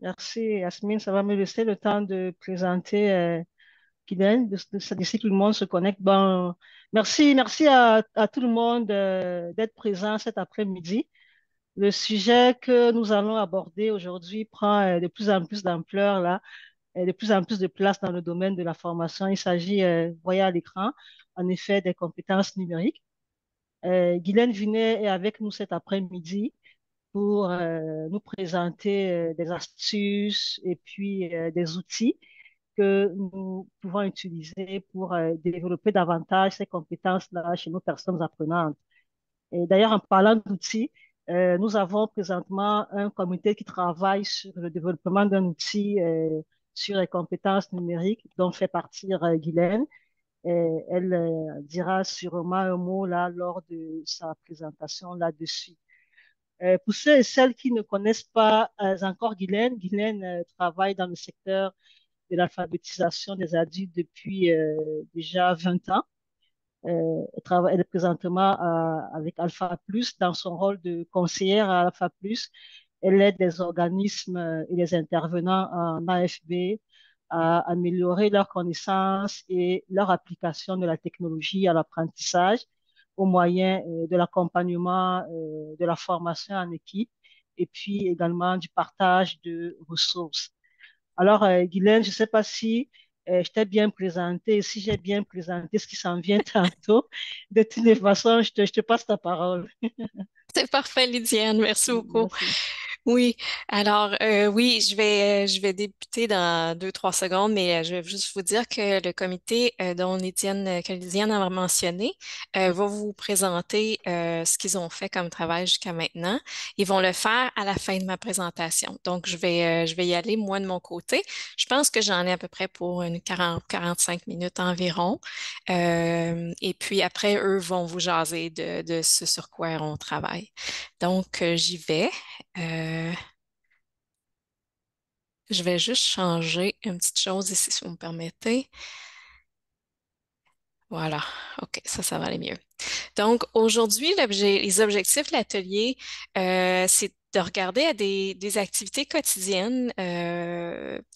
Merci Yasmine. Ça va me laisser le temps de présenter Guylaine, d'ici que tout le monde se connecte. Bon, merci à tout le monde d'être présent cet après-midi. Le sujet que nous allons aborder aujourd'hui prend de plus en plus d'ampleur là, et de plus en plus de place dans le domaine de la formation. Il s'agit, voyez à l'écran, en effet, des compétences numériques. Guylaine Vinet est avec nous cet après-midi pour nous présenter des astuces et puis des outils que nous pouvons utiliser pour développer davantage ces compétences-là chez nos personnes apprenantes. Et d'ailleurs, en parlant d'outils, nous avons présentement un comité qui travaille sur le développement d'un outil sur les compétences numériques dont fait partie Guylaine. Et elle dira sûrement un mot là lors de sa présentation là-dessus. Pour ceux et celles qui ne connaissent pas encore Guylaine, Guylaine travaille dans le secteur de l'alphabétisation des adultes depuis déjà 20 ans. Elle est présentement avec Alpha Plus dans son rôle de conseillère à Alpha Plus. Elle aide des organismes et les intervenants en AFB à améliorer leurs connaissances et leur application de la technologie à l'apprentissage au moyen de l'accompagnement, de la formation en équipe et puis également du partage de ressources. Alors, Guylaine, je ne sais pas si je t'ai bien présenté, si j'ai bien présenté ce qui s'en vient tantôt. De toutes les façons, je te passe ta parole. C'est parfait, Lydiane. Merci beaucoup. Merci. Oui, alors oui, je vais débuter dans 2, 3 secondes, mais je vais juste vous dire que le comité dont que Lydiane a mentionné va vous présenter ce qu'ils ont fait comme travail jusqu'à maintenant. Ils vont le faire à la fin de ma présentation. Donc, je vais y aller moi de mon côté. Je pense que j'en ai à peu près pour une 40, 45 minutes environ. Et puis après, eux vont vous jaser de ce sur quoi on travaille. Donc, j'y vais. Euh, je vais juste changer une petite chose ici, si vous me permettez. Voilà. OK, ça va aller mieux. Donc, aujourd'hui, les objectifs de l'atelier, c'est de regarder à des activités quotidiennes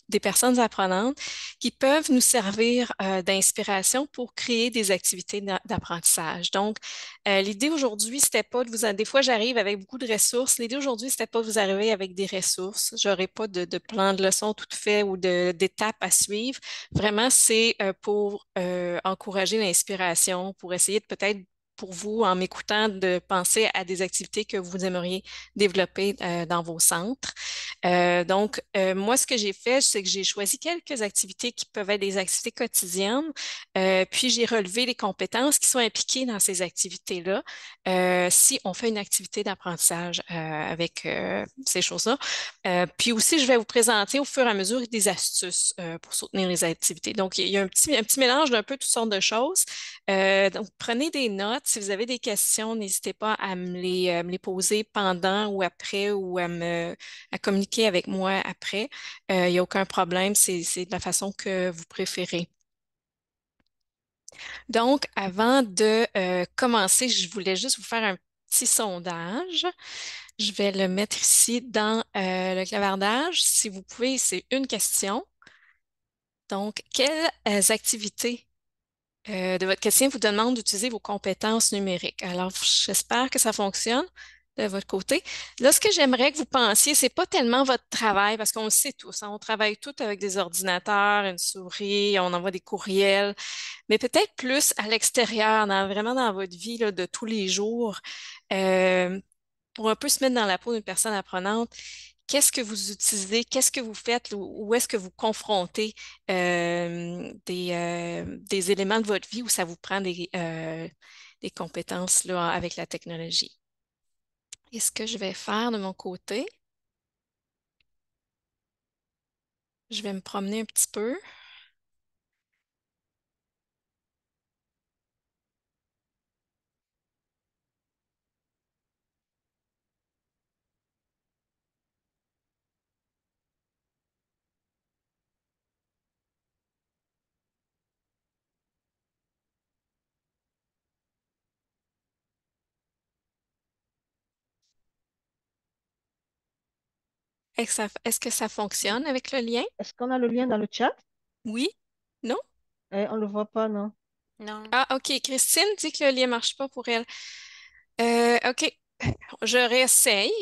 des personnes apprenantes qui peuvent nous servir d'inspiration pour créer des activités d'apprentissage. Donc, l'idée aujourd'hui, c'était pas de des fois, j'arrive avec beaucoup de ressources. L'idée aujourd'hui, c'était pas de vous arriver avec des ressources. J'aurais pas de plan de leçon tout fait ou d'étapes à suivre. Vraiment, c'est pour encourager l'inspiration, pour essayer de peut-être pour vous, en m'écoutant, de penser à des activités que vous aimeriez développer dans vos centres. Moi, ce que j'ai fait, c'est que j'ai choisi quelques activités qui peuvent être des activités quotidiennes, puis j'ai relevé les compétences qui sont impliquées dans ces activités-là, si on fait une activité d'apprentissage avec ces choses-là. Puis aussi, je vais vous présenter au fur et à mesure des astuces pour soutenir les activités. Donc, il y a un petit mélange d'un peu toutes sortes de choses. Donc, prenez des notes. Si vous avez des questions, n'hésitez pas à me les poser pendant ou après ou à communiquer avec moi après. Il n'y a aucun problème. C'est de la façon que vous préférez. Donc, avant de commencer, je voulais juste vous faire un petit sondage. Je vais le mettre ici dans le clavardage. Si vous pouvez, c'est une question. Donc, quelles activités de votre question vous demandent d'utiliser vos compétences numériques? Alors, j'espère que ça fonctionne de votre côté. Là, ce que j'aimerais que vous pensiez, c'est pas tellement votre travail, parce qu'on le sait tous, hein, on travaille tous avec des ordinateurs, une souris, on envoie des courriels, mais peut-être plus à l'extérieur, vraiment dans votre vie là, de tous les jours. Euh, pour un peu se mettre dans la peau d'une personne apprenante, qu'est-ce que vous utilisez, qu'est-ce que vous faites, où est-ce que vous confrontez des éléments de votre vie où ça vous prend des compétences là, avec la technologie. Et ce que je vais faire de mon côté, je vais me promener un petit peu. Est-ce que ça fonctionne avec le lien? Est-ce qu'on a le lien dans le chat? Oui? Non? On ne le voit pas, non? Non, Ah, OK. Christine dit que le lien marche pas pour elle. OK. Je réessaye.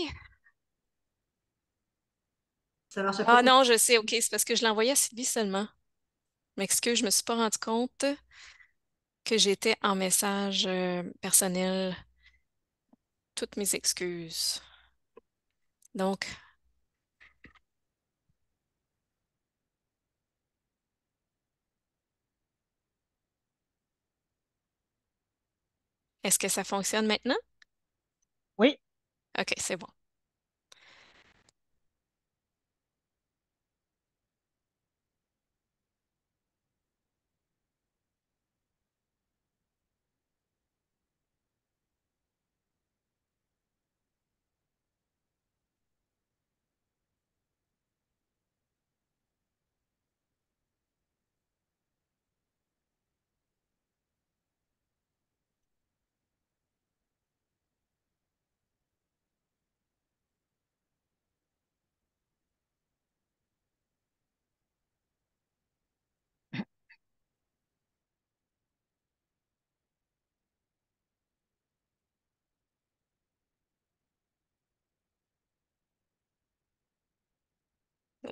ça marche pas Ah pour... non, je sais. OK. C'est parce que je l'ai envoyé à Sylvie seulement. M'excuse, je me suis pas rendu compte que j'étais en message personnel. Toutes mes excuses. Donc, est-ce que ça fonctionne maintenant? Oui. OK, c'est bon.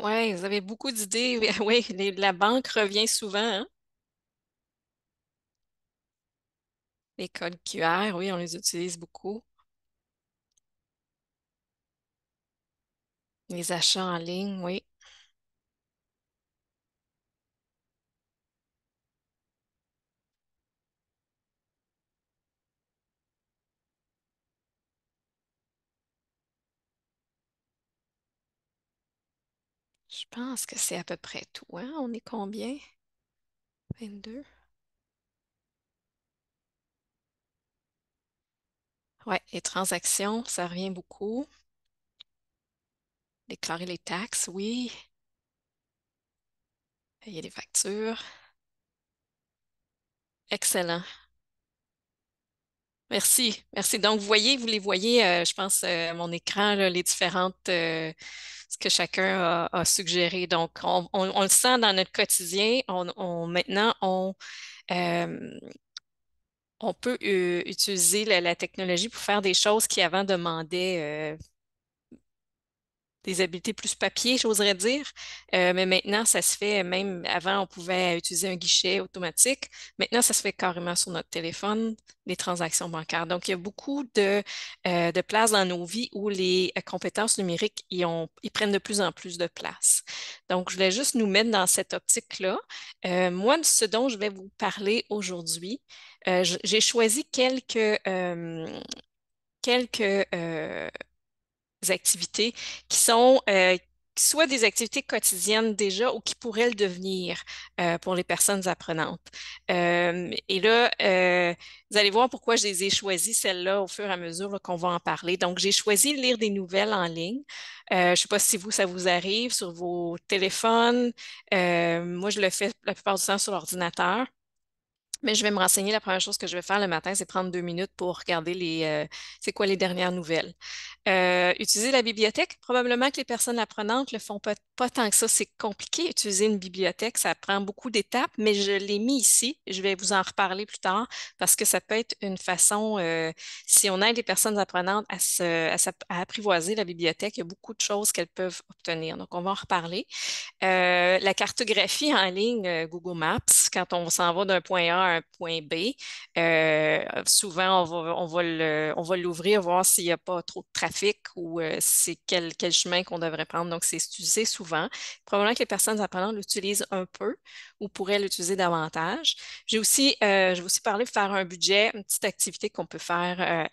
Ouais, vous avez beaucoup d'idées. Oui, la banque revient souvent, hein? Les codes QR, oui, on les utilise beaucoup. Les achats en ligne, oui. Je pense que c'est à peu près tout, hein? On est combien? 22. Ouais, les transactions, ça revient beaucoup. Déclarer les taxes, oui. Payer les factures. Excellent. Merci, merci. Donc, vous les voyez, je pense, à mon écran, là, les différentes, ce que chacun a suggéré. Donc, on le sent dans notre quotidien. Maintenant, euh, on peut utiliser la technologie pour faire des choses qui avant demandaient des habiletés plus papier, j'oserais dire. Mais maintenant, ça se fait, même avant, on pouvait utiliser un guichet automatique. Maintenant, ça se fait carrément sur notre téléphone, les transactions bancaires. Donc, il y a beaucoup de place dans nos vies où les compétences numériques ils prennent de plus en plus de place. Donc, je voulais juste nous mettre dans cette optique-là. Moi, ce dont je vais vous parler aujourd'hui, j'ai choisi quelques activités qui sont soit des activités quotidiennes déjà ou qui pourraient le devenir pour les personnes apprenantes. Et là, vous allez voir pourquoi je les ai choisies, celles-là, au fur et à mesure là, qu'on va en parler. Donc, j'ai choisi de lire des nouvelles en ligne. Je ne sais pas si vous, ça vous arrive sur vos téléphones. Moi, je le fais la plupart du temps sur l'ordinateur. Mais je vais me renseigner. La première chose que je vais faire le matin, c'est prendre 2 minutes pour regarder c'est quoi les dernières nouvelles. Utiliser la bibliothèque, probablement que les personnes apprenantes le font pas tant que ça. C'est compliqué, utiliser une bibliothèque, ça prend beaucoup d'étapes, mais je l'ai mis ici. Je vais vous en reparler plus tard parce que ça peut être une façon, si on aide les personnes apprenantes à apprivoiser la bibliothèque, il y a beaucoup de choses qu'elles peuvent obtenir. Donc, on va en reparler. La cartographie en ligne, Google Maps, quand on s'en va d'un point A à un point B, souvent on va l'ouvrir, voir s'il n'y a pas trop de trafic ou c'est quel chemin qu'on devrait prendre. Donc, c'est utilisé souvent. Probablement que les personnes apprenantes l'utilisent un peu ou pourraient l'utiliser davantage. Je vais aussi parler de faire un budget, une petite activité qu'on peut faire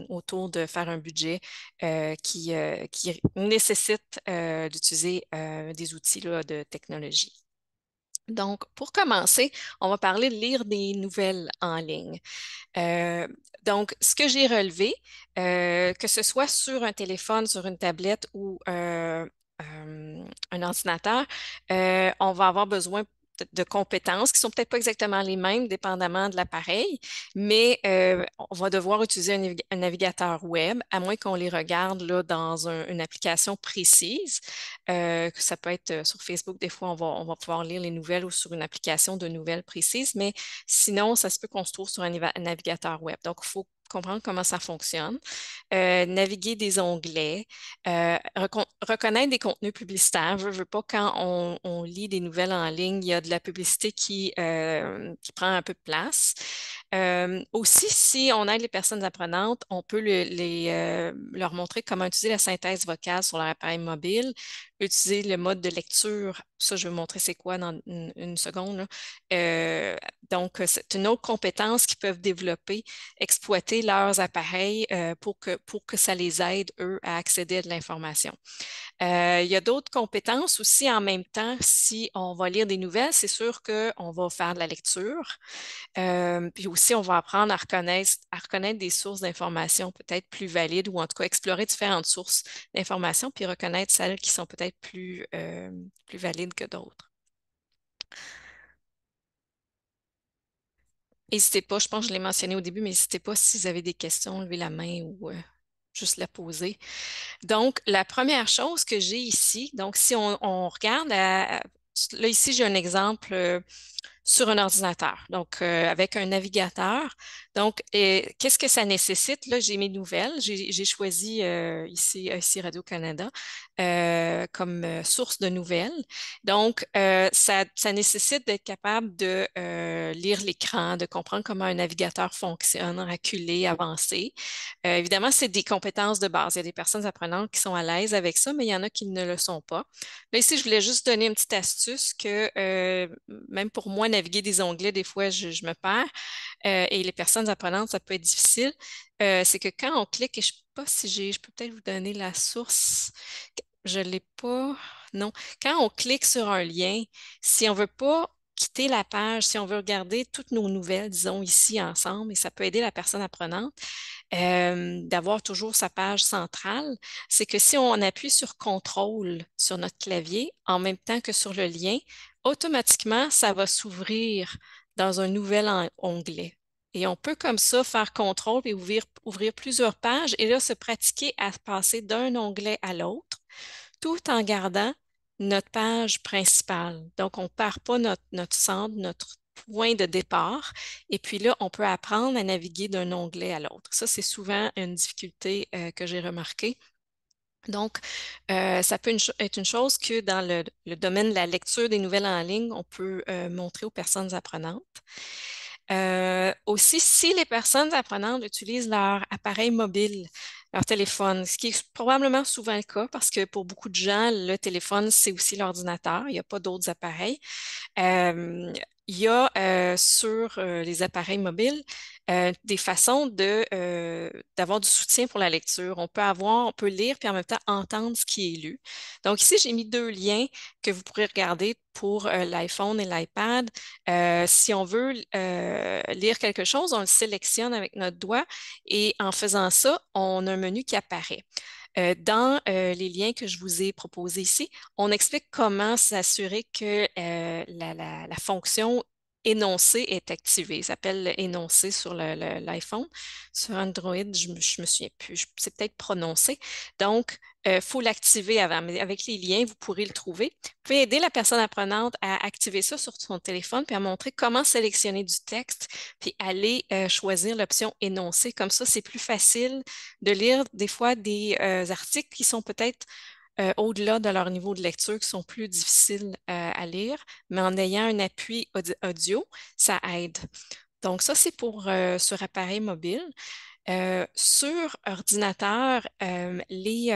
autour de faire un budget qui nécessite d'utiliser des outils là, de technologie. Donc, pour commencer, on va parler de lire des nouvelles en ligne. Euh, donc, ce que j'ai relevé, que ce soit sur un téléphone, sur une tablette ou un ordinateur, on va avoir besoin de compétences qui sont peut-être pas exactement les mêmes dépendamment de l'appareil, mais on va devoir utiliser un navigateur web, à moins qu'on les regarde là, dans une application précise. Que ça peut être sur Facebook, des fois, on va pouvoir lire les nouvelles ou sur une application de nouvelles précises, mais sinon, ça se peut qu'on se trouve sur un navigateur web. Donc, il faut comprendre comment ça fonctionne, naviguer des onglets, reconnaître des contenus publicitaires. Je veux pas quand on lit des nouvelles en ligne, il y a de la publicité qui prend un peu de place. Aussi, si on aide les personnes apprenantes, on peut leur montrer comment utiliser la synthèse vocale sur leur appareil mobile, utiliser le mode de lecture. Ça, je vais vous montrer c'est quoi dans une seconde, là. Donc, c'est une autre compétence qu'ils peuvent développer, exploiter leurs appareils pour que ça les aide, eux, à accéder à de l'information. Il y a d'autres compétences aussi en même temps. Si on va lire des nouvelles, c'est sûr qu'on va faire de la lecture. Puis aussi, on va apprendre à reconnaître des sources d'informations peut-être plus valides ou en tout cas explorer différentes sources d'informations puis reconnaître celles qui sont peut-être plus valides que d'autres. N'hésitez pas, je pense que je l'ai mentionné au début, mais n'hésitez pas si vous avez des questions, levez la main ou juste la poser. Donc, la première chose que j'ai ici, donc si on regarde, là ici j'ai un exemple sur un ordinateur, donc avec un navigateur. Donc, qu'est-ce que ça nécessite? Là, j'ai mes nouvelles. J'ai choisi ici Radio-Canada comme source de nouvelles. Donc, ça nécessite d'être capable de lire l'écran, de comprendre comment un navigateur fonctionne, reculer, avancer. Évidemment, c'est des compétences de base. Il y a des personnes apprenantes qui sont à l'aise avec ça, mais il y en a qui ne le sont pas. Là, ici, je voulais juste donner une petite astuce que même pour moi, naviguer des onglets, des fois, je me perds. Et les personnes apprenantes, ça peut être difficile. C'est que quand on clique, et je ne sais pas si je peux peut-être vous donner la source. Je ne l'ai pas. Non. Quand on clique sur un lien, si on ne veut pas quitter la page, si on veut regarder toutes nos nouvelles, disons ici ensemble, et ça peut aider la personne apprenante, d'avoir toujours sa page centrale, c'est que si on appuie sur contrôle sur notre clavier en même temps que sur le lien, automatiquement, ça va s'ouvrir dans un nouvel onglet. Et on peut comme ça faire contrôle et ouvrir plusieurs pages et là se pratiquer à passer d'un onglet à l'autre tout en gardant notre page principale. Donc, on ne perd pas notre centre, notre point de départ. Et puis là, on peut apprendre à naviguer d'un onglet à l'autre. Ça, c'est souvent une difficulté que j'ai remarquée. Donc, ça peut être une chose que dans le domaine de la lecture des nouvelles en ligne, on peut montrer aux personnes apprenantes. Aussi, si les personnes apprenantes utilisent leur appareil mobile, leur téléphone, ce qui est probablement souvent le cas parce que pour beaucoup de gens, le téléphone, c'est aussi l'ordinateur. Il n'y a pas d'autres appareils. Il y a sur les appareils mobiles des façons d'avoir du soutien pour la lecture. On peut lire puis en même temps entendre ce qui est lu. Donc ici, j'ai mis deux liens que vous pourrez regarder pour l'iPhone et l'iPad. Si on veut lire quelque chose, on le sélectionne avec notre doigt et en faisant ça, on a un menu qui apparaît. Dans les liens que je vous ai proposés ici, on explique comment s'assurer que la fonction énoncé est activée. Ça s'appelle énoncé sur l'iPhone. Sur Android, je me souviens plus. C'est peut-être prononcé. Donc, il faut l'activer avant. Mais avec les liens, vous pourrez le trouver. Vous pouvez aider la personne apprenante à activer ça sur son téléphone puis à montrer comment sélectionner du texte puis aller choisir l'option énoncé. Comme ça, c'est plus facile de lire des fois des articles qui sont peut-être au-delà de leur niveau de lecture, qui sont plus difficiles à lire, mais en ayant un appui audio, ça aide. Donc, ça, c'est pour sur appareil mobile. Sur ordinateur, il y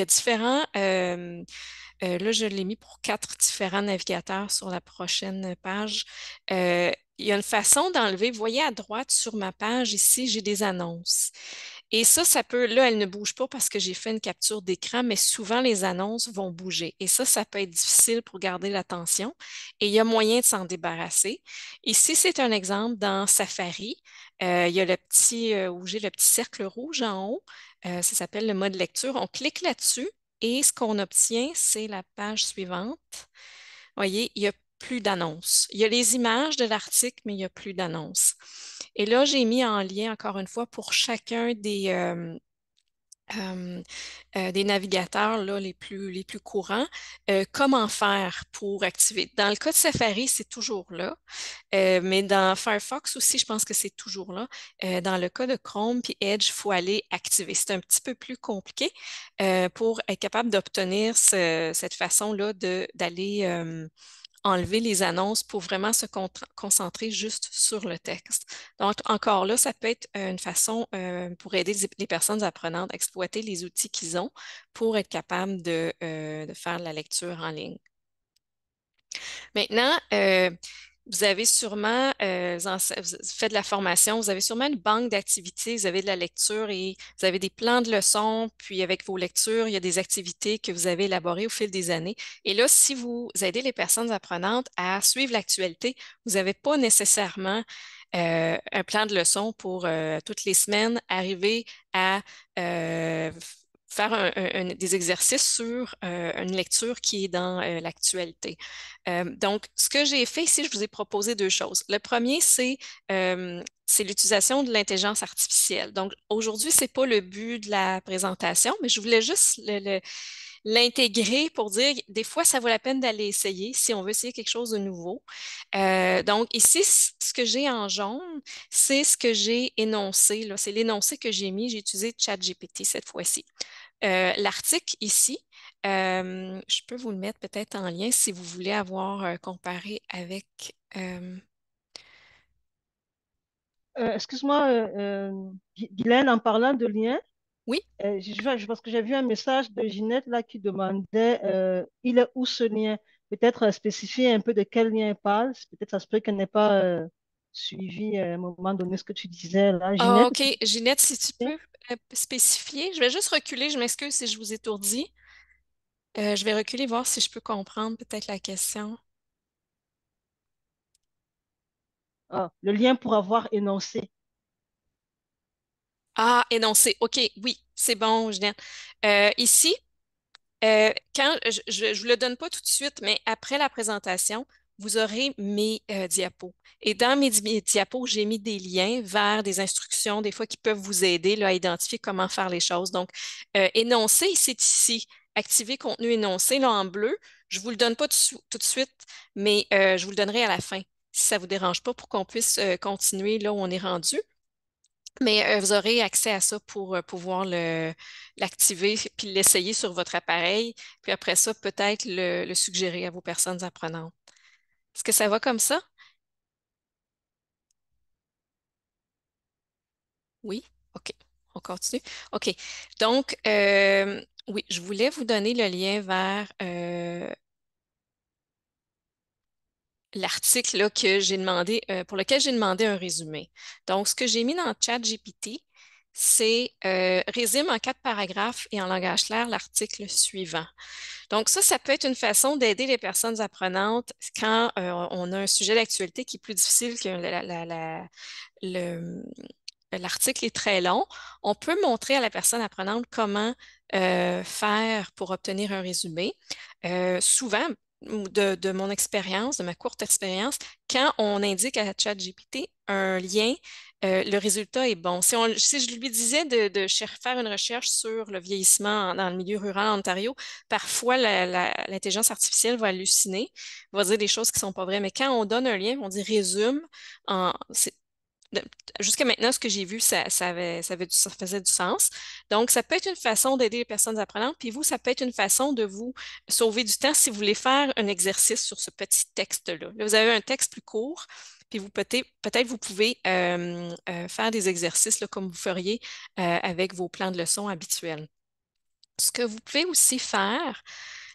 a différents. Là, je l'ai mis pour 4 différents navigateurs sur la prochaine page. Il y a une façon d'enlever. Vous voyez à droite sur ma page ici, j'ai des annonces. Et ça peut, là, elle ne bouge pas parce que j'ai fait une capture d'écran, mais souvent les annonces vont bouger. Et ça peut être difficile pour garder l'attention. Et il y a moyen de s'en débarrasser. Ici, c'est un exemple dans Safari. Il y a où j'ai le petit cercle rouge en haut. Ça s'appelle le mode lecture. On clique là-dessus et ce qu'on obtient, c'est la page suivante. Voyez, il n'y a plus d'annonces. Il y a les images de l'article, mais il n'y a plus d'annonces. Et là, j'ai mis en lien, encore une fois, pour chacun euh, des navigateurs là, les plus courants, comment faire pour activer. Dans le cas de Safari, c'est toujours là, mais dans Firefox aussi, je pense que c'est toujours là. Dans le cas de Chrome puis Edge, il faut aller activer. C'est un petit peu plus compliqué pour être capable d'obtenir cette façon-là d'aller enlever les annonces pour vraiment se concentrer juste sur le texte. Donc, encore là, ça peut être une façon pour aider les personnes apprenantes à exploiter les outils qu'ils ont pour être capables de faire de la lecture en ligne. Maintenant, vous avez sûrement, vous faites de la formation, vous avez sûrement une banque d'activités, vous avez de la lecture et vous avez des plans de leçons, puis avec vos lectures, il y a des activités que vous avez élaborées au fil des années. Et là, si vous aidez les personnes apprenantes à suivre l'actualité, vous n'avez pas nécessairement un plan de leçons pour toutes les semaines arriver à faire des exercices sur une lecture qui est dans l'actualité. Donc, ce que j'ai fait ici, je vous ai proposé deux choses. Le premier, c'est l'utilisation de l'intelligence artificielle. Donc, aujourd'hui, ce n'est pas le but de la présentation, mais je voulais juste l'intégrer pour dire, des fois, ça vaut la peine d'aller essayer si on veut essayer quelque chose de nouveau. Donc, ici, ce que j'ai en jaune, c'est ce que j'ai énoncé, là. C'est l'énoncé que j'ai mis. J'ai utilisé ChatGPT cette fois-ci. L'article ici, je peux vous le mettre peut-être en lien si vous voulez avoir comparé avec... Excuse-moi, Guylaine, en parlant de lien, oui. parce que j'ai vu un message de Ginette là qui demandait il est où ce lien? Peut-être spécifier un peu de quel lien elle parle. Peut-être ça se peut qu'elle n'ait pas suivi à un moment donné ce que tu disais là. Ah, Ginette, OK. est-ce que Ginette, si tu tu sais? peux spécifier, je vais juste reculer. Je m'excuse si je vous étourdis. Je vais reculer, voir si je peux comprendre peut-être la question. Ah, le lien pour avoir énoncé. Ah, énoncé. OK, oui, c'est bon, Ginette. Ici, quand je vous le donne pas tout de suite, mais après la présentation, vous aurez mes diapos. Et dans mes diapos, j'ai mis des liens vers des instructions, des fois qui peuvent vous aider là, à identifier comment faire les choses. Donc, énoncer, c'est ici. Activer contenu énoncé, là en bleu. Je ne vous le donne pas tout de suite, mais je vous le donnerai à la fin, si ça ne vous dérange pas, pour qu'on puisse continuer là où on est rendu. Mais vous aurez accès à ça pour pouvoir l'activer puis l'essayer sur votre appareil. Puis après ça, peut-être le suggérer à vos personnes apprenantes. Est-ce que ça va comme ça? Oui? OK. On continue. OK. Donc, oui, je voulais vous donner le lien vers l'article là, que j'ai demandé, pour lequel j'ai demandé un résumé. Donc, ce que j'ai mis dans le chat GPT, c'est résume en 4 paragraphes et en langage clair l'article suivant. Donc, ça peut être une façon d'aider les personnes apprenantes quand on a un sujet d'actualité qui est plus difficile que le- l'article est très long. On peut montrer à la personne apprenante comment faire pour obtenir un résumé. Souvent, de mon expérience, de ma courte expérience, quand on indique à ChatGPT un lien, le résultat est bon. Si je lui disais de faire une recherche sur le vieillissement dans le milieu rural en Ontario, parfois l'intelligence artificielle va halluciner, va dire des choses qui ne sont pas vraies. Mais quand on donne un lien, on dit résume, de- jusqu'à maintenant, ce que j'ai vu, ça faisait du sens. Donc, ça peut être une façon d'aider les personnes apprenantes, puis vous, ça peut être une façon de vous sauver du temps si vous voulez faire un exercice sur ce petit texte-là. Là, vous avez un texte plus court, puis peut-être vous pouvez faire des exercices là, comme vous feriez avec vos plans de leçons habituels. Ce que vous pouvez aussi faire,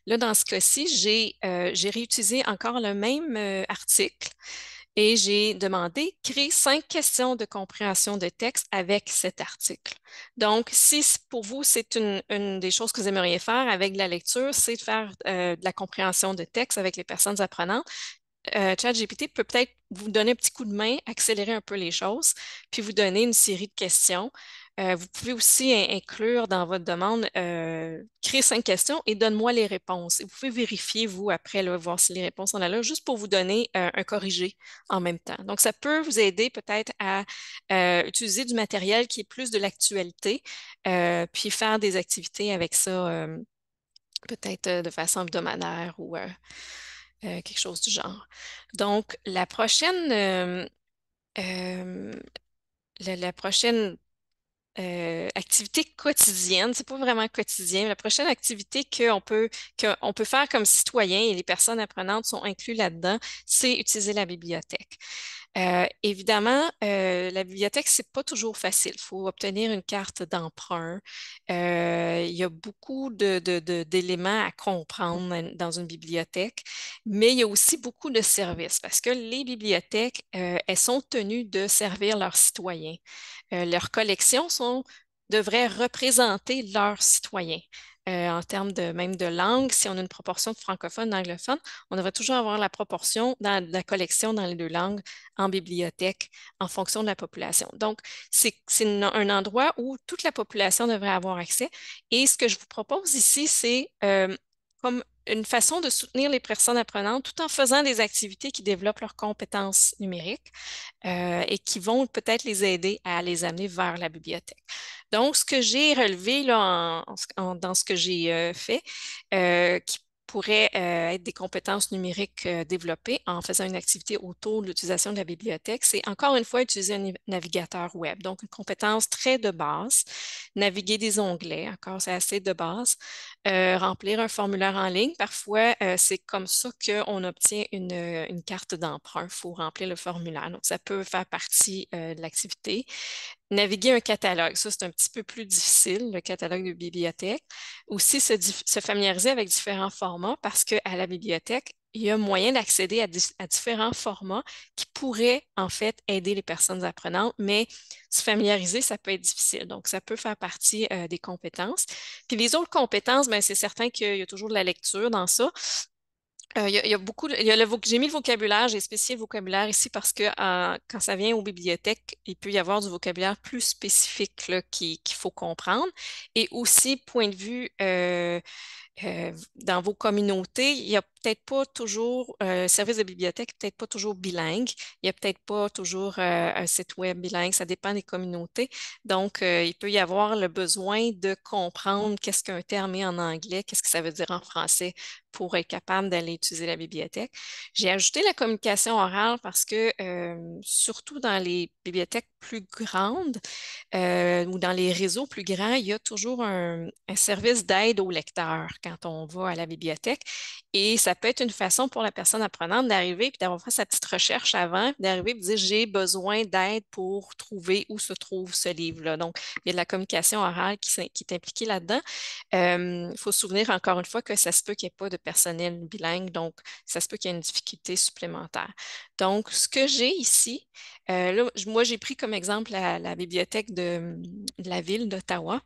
là, dans ce cas-ci, j'ai réutilisé encore le même article et j'ai demandé créer 5 questions de compréhension de texte avec cet article. Donc, si pour vous, c'est une des choses que vous aimeriez faire avec la lecture, c'est de faire de la compréhension de texte avec les personnes apprenantes. ChatGPT peut peut-être vous donner un petit coup de main, accélérer un peu les choses, puis vous donner une série de questions Vous pouvez aussi inclure dans votre demande, créer 5 questions et donne-moi les réponses. Et vous pouvez vérifier, vous, après, là, voir si les réponses sont là, juste pour vous donner un corrigé en même temps. Donc, ça peut vous aider peut-être à utiliser du matériel qui est plus de l'actualité, puis faire des activités avec ça, peut-être de façon hebdomadaire ou quelque chose du genre. Donc, euh, la prochaine activité quotidienne, c'est pas vraiment quotidien, la prochaine activité qu'on peut faire comme citoyen et les personnes apprenantes sont inclus là-dedans, c'est utiliser la bibliothèque. Évidemment, la bibliothèque, c'est pas toujours facile. Il faut obtenir une carte d'emprunt. Il y a beaucoup d'éléments à comprendre dans une bibliothèque, mais il y a aussi beaucoup de services parce que les bibliothèques, elles sont tenues de servir leurs citoyens. Leurs collections devraient représenter leurs citoyens. En termes même de langue, si on a une proportion de francophones, d'anglophones, on devrait toujours avoir la proportion dans la collection dans les deux langues en bibliothèque en fonction de la population. Donc, c'est un endroit où toute la population devrait avoir accès. Et ce que je vous propose ici, c'est comme une façon de soutenir les personnes apprenantes tout en faisant des activités qui développent leurs compétences numériques et qui vont peut-être les aider à les amener vers la bibliothèque. Donc, ce que j'ai relevé là, dans ce que j'ai fait, qui pourrait être des compétences numériques développées en faisant une activité autour de l'utilisation de la bibliothèque, c'est encore une fois utiliser un navigateur web. Donc, une compétence très de base, naviguer des onglets, encore c'est assez de base, remplir un formulaire en ligne. Parfois, c'est comme ça qu'on obtient une carte d'emprunt. Il faut remplir le formulaire. Donc, ça peut faire partie de l'activité. Naviguer un catalogue, ça c'est un petit peu plus difficile, le catalogue de bibliothèque. Aussi se familiariser avec différents formats parce qu'à la bibliothèque, il y a moyen d'accéder à différents formats qui pourraient en fait aider les personnes apprenantes, mais se familiariser, ça peut être difficile. Donc, ça peut faire partie des compétences. Puis les autres compétences, ben, c'est certain qu'il y a toujours de la lecture dans ça. Il y a beaucoup, j'ai mis le vocabulaire, j'ai spécifié le vocabulaire ici parce que quand ça vient aux bibliothèques, il peut y avoir du vocabulaire plus spécifique là, qu'il faut comprendre. Et aussi, point de vue dans vos communautés, il n'y a peut-être pas toujours, service de bibliothèque, peut-être pas toujours bilingue. Il n'y a peut-être pas toujours un site web bilingue. Ça dépend des communautés. Donc, il peut y avoir le besoin de comprendre qu'est-ce qu'un terme est en anglais, qu'est-ce que ça veut dire en français pour être capable d'aller utiliser la bibliothèque. J'ai ajouté la communication orale parce que, surtout dans les bibliothèques plus grandes, ou dans les réseaux plus grands, il y a toujours un service d'aide au lecteur quand on va à la bibliothèque. Et ça peut être une façon pour la personne apprenante d'arriver et d'avoir fait sa petite recherche avant, d'arriver et de dire j'ai besoin d'aide pour trouver où se trouve ce livre-là. Donc, il y a de la communication orale qui est impliquée là-dedans. Il faut se souvenir encore une fois que ça se peut qu'il n'y ait pas de personnel bilingue, donc ça se peut qu'il y ait une difficulté supplémentaire. Donc, ce que j'ai ici, là, moi, j'ai pris comme exemple la bibliothèque de la ville d'Ottawa,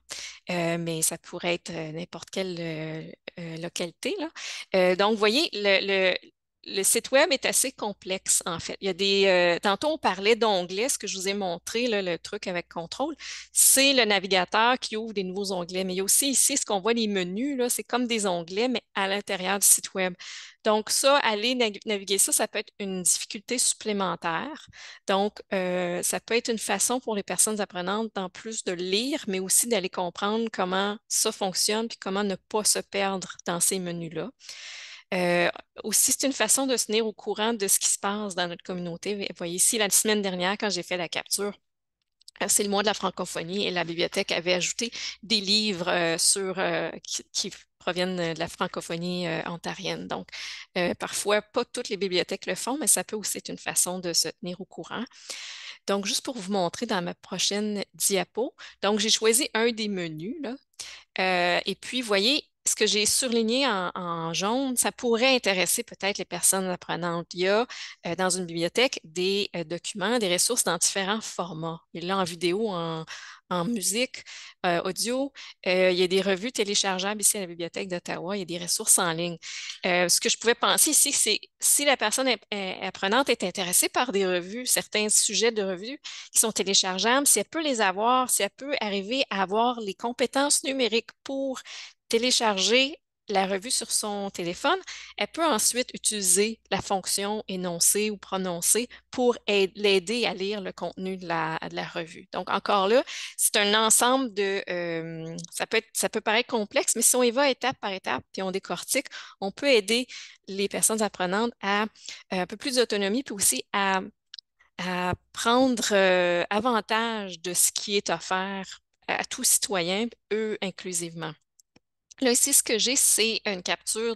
mais ça pourrait être n'importe quelle localité, là. Donc, vous voyez, le site web est assez complexe, en fait. Il y a tantôt, on parlait d'onglets, ce que je vous ai montré, là, le truc avec contrôle. C'est le navigateur qui ouvre des nouveaux onglets. Mais il y a aussi ici, ce qu'on voit, les menus, là, c'est comme des onglets, mais à l'intérieur du site web. Donc, ça, aller naviguer ça, ça peut être une difficulté supplémentaire. Donc, ça peut être une façon pour les personnes apprenantes, en plus de lire, mais aussi d'aller comprendre comment ça fonctionne puis comment ne pas se perdre dans ces menus-là. Euh, Aussi, c'est une façon de se tenir au courant de ce qui se passe dans notre communauté. Vous voyez ici, la semaine dernière, quand j'ai fait la capture, c'est le mois de la francophonie et la bibliothèque avait ajouté des livres qui proviennent de la francophonie ontarienne. Donc, parfois, pas toutes les bibliothèques le font, mais ça peut aussi être une façon de se tenir au courant. Donc, juste pour vous montrer dans ma prochaine diapo, donc j'ai choisi un des menus, là. Et puis, vous voyez, ce que j'ai surligné en jaune, ça pourrait intéresser peut-être les personnes apprenantes. Il y a dans une bibliothèque des documents, des ressources dans différents formats. Il est là en vidéo, en musique, audio. Il y a des revues téléchargeables ici à la Bibliothèque d'Ottawa. Il y a des ressources en ligne. Ce que je pouvais penser ici, c'est si la personne apprenante est intéressée par des revues, certains sujets de revues qui sont téléchargeables, si elle peut les avoir, si elle peut arriver à avoir les compétences numériques pour télécharger la revue sur son téléphone, elle peut ensuite utiliser la fonction énoncer ou prononcer pour l'aider à lire le contenu de la revue. Donc, encore là, c'est un ensemble ça peut paraître complexe, mais si on y va étape par étape puis on décortique, on peut aider les personnes apprenantes à un peu plus d'autonomie puis aussi à prendre avantage de ce qui est offert à tout citoyen, eux inclusivement. Là, ici, ce que j'ai, c'est une capture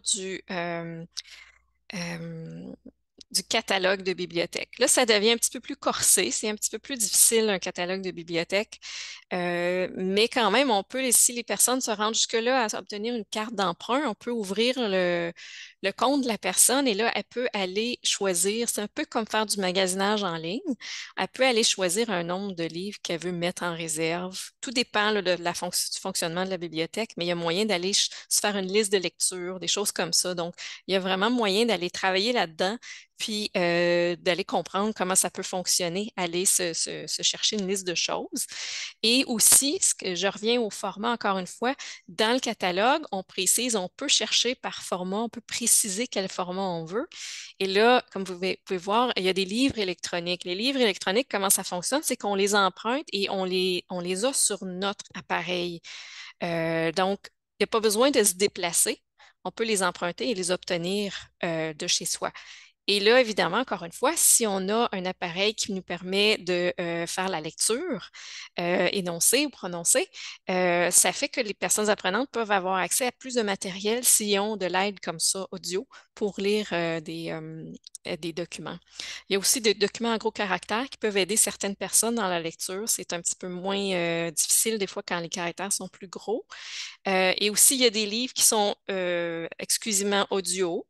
euh, du catalogue de bibliothèque. Là, ça devient un petit peu plus corsé, c'est un petit peu plus difficile, un catalogue de bibliothèque. Mais quand même, on peut, si les personnes se rendent jusque-là à obtenir une carte d'emprunt, on peut ouvrir le compte de la personne et là, elle peut aller choisir, c'est un peu comme faire du magasinage en ligne, elle peut aller choisir un nombre de livres qu'elle veut mettre en réserve. Tout dépend là, de du fonctionnement de la bibliothèque, mais il y a moyen d'aller se faire une liste de lecture, des choses comme ça. Donc, il y a vraiment moyen d'aller travailler là-dedans puis d'aller comprendre comment ça peut fonctionner, aller se chercher une liste de choses. Et aussi, je reviens au format encore une fois, dans le catalogue, on précise, on peut chercher par format, on peut préciser quel format on veut. Et là, comme vous pouvez voir, il y a des livres électroniques. Les livres électroniques, comment ça fonctionne? C'est qu'on les emprunte et on les a sur notre appareil. Donc, il n'y a pas besoin de se déplacer. On peut les emprunter et les obtenir de chez soi. Et là, évidemment, encore une fois, si on a un appareil qui nous permet de faire la lecture, énoncer ou prononcer, ça fait que les personnes apprenantes peuvent avoir accès à plus de matériel s'ils ont de l'aide comme ça, audio, pour lire des documents. Il y a aussi des documents en gros caractères qui peuvent aider certaines personnes dans la lecture. C'est un petit peu moins difficile des fois quand les caractères sont plus gros. Et aussi, il y a des livres qui sont exclusivement audio,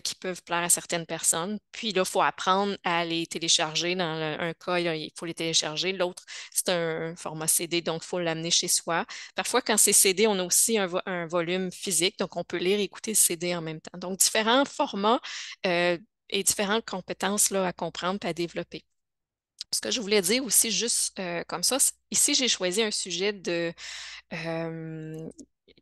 qui peuvent plaire à certaines personnes. Puis là, il faut apprendre à les télécharger. Dans un cas, il faut les télécharger. L'autre, c'est un format CD, donc il faut l'amener chez soi. Parfois, quand c'est CD, on a aussi un volume physique, donc on peut lire et écouter le CD en même temps. Donc, différents formats et différentes compétences là, à comprendre et à développer. Ce que je voulais dire aussi, juste comme ça, ici, j'ai choisi un sujet euh,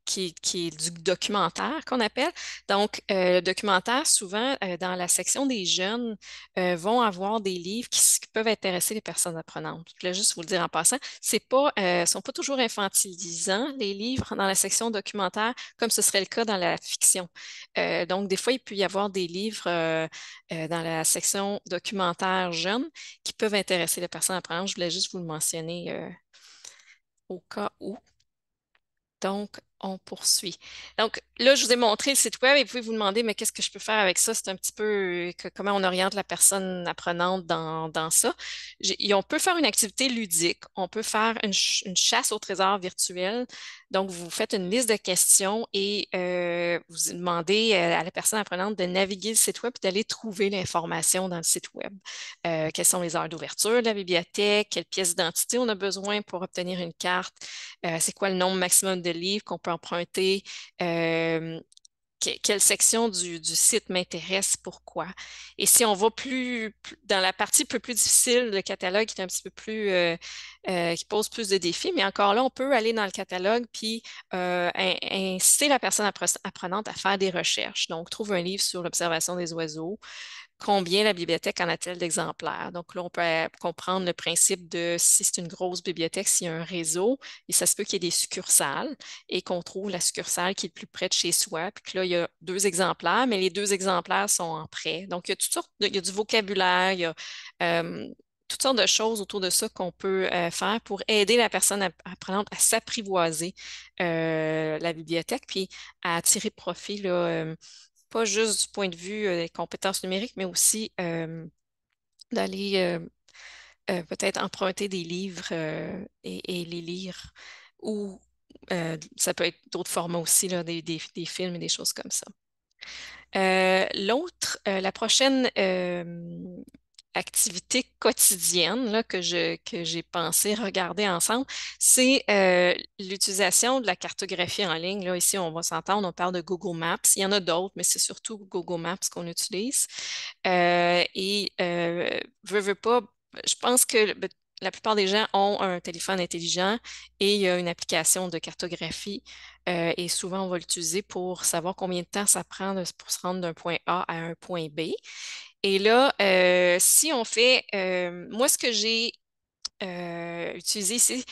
qui est du documentaire qu'on appelle. Donc, le documentaire, souvent, dans la section des jeunes, vont avoir des livres qui peuvent intéresser les personnes apprenantes. Je voulais juste vous le dire en passant. Sont pas toujours infantilisants, les livres dans la section documentaire, comme ce serait le cas dans la fiction. Donc, des fois, il peut y avoir des livres dans la section documentaire jeunes qui peuvent intéresser les personnes apprenantes. Je voulais juste vous le mentionner au cas où. Donc, on poursuit. Donc, là, je vous ai montré le site web et vous pouvez vous demander, mais qu'est-ce que je peux faire avec ça? C'est un petit peu comment on oriente la personne apprenante dans ça. On peut faire une activité ludique. On peut faire une chasse au trésor virtuel. Donc, vous faites une liste de questions et vous demandez à la personne apprenante de naviguer le site web et d'aller trouver l'information dans le site web. Quelles sont les heures d'ouverture de la bibliothèque? Quelle pièce d'identité on a besoin pour obtenir une carte? C'est quoi le nombre maximum de livres qu'on peut emprunter? Euh, Quelle section du site m'intéresse? Pourquoi? Et si on va dans la partie un peu plus difficile, le catalogue qui est un petit peu plus, qui pose plus de défis, mais encore là, on peut aller dans le catalogue puis inciter la personne apprenante à faire des recherches. Donc, trouve un livre sur l'observation des oiseaux. Combien la bibliothèque en a-t-elle d'exemplaires? Donc là, on peut comprendre le principe de si c'est une grosse bibliothèque, s'il y a un réseau, et ça se peut qu'il y ait des succursales et qu'on trouve la succursale qui est le plus près de chez soi, puis que là, il y a 2 exemplaires, mais les 2 exemplaires sont en prêt. Donc, il y a toutes sortes il y a du vocabulaire, il y a euh, toutes sortes de choses autour de ça qu'on peut faire pour aider la personne apprenante à s'apprivoiser la bibliothèque, puis à tirer profit là, pas juste du point de vue des compétences numériques, mais aussi d'aller peut-être emprunter des livres et les lire. Ou ça peut être d'autres formats aussi, là, des films et des choses comme ça. La prochaine activité quotidienne là, que j'ai pensé regarder ensemble, c'est l'utilisation de la cartographie en ligne. Là, ici, on va s'entendre, on parle de Google Maps. Il y en a d'autres, mais c'est surtout Google Maps qu'on utilise. Veux pas, je pense que la plupart des gens ont un téléphone intelligent et il y a une application de cartographie. Et souvent, on va l'utiliser pour savoir combien de temps ça prend pour se rendre d'un point A à un point B. Et là, si on fait, moi, ce que j'ai utilisé ici,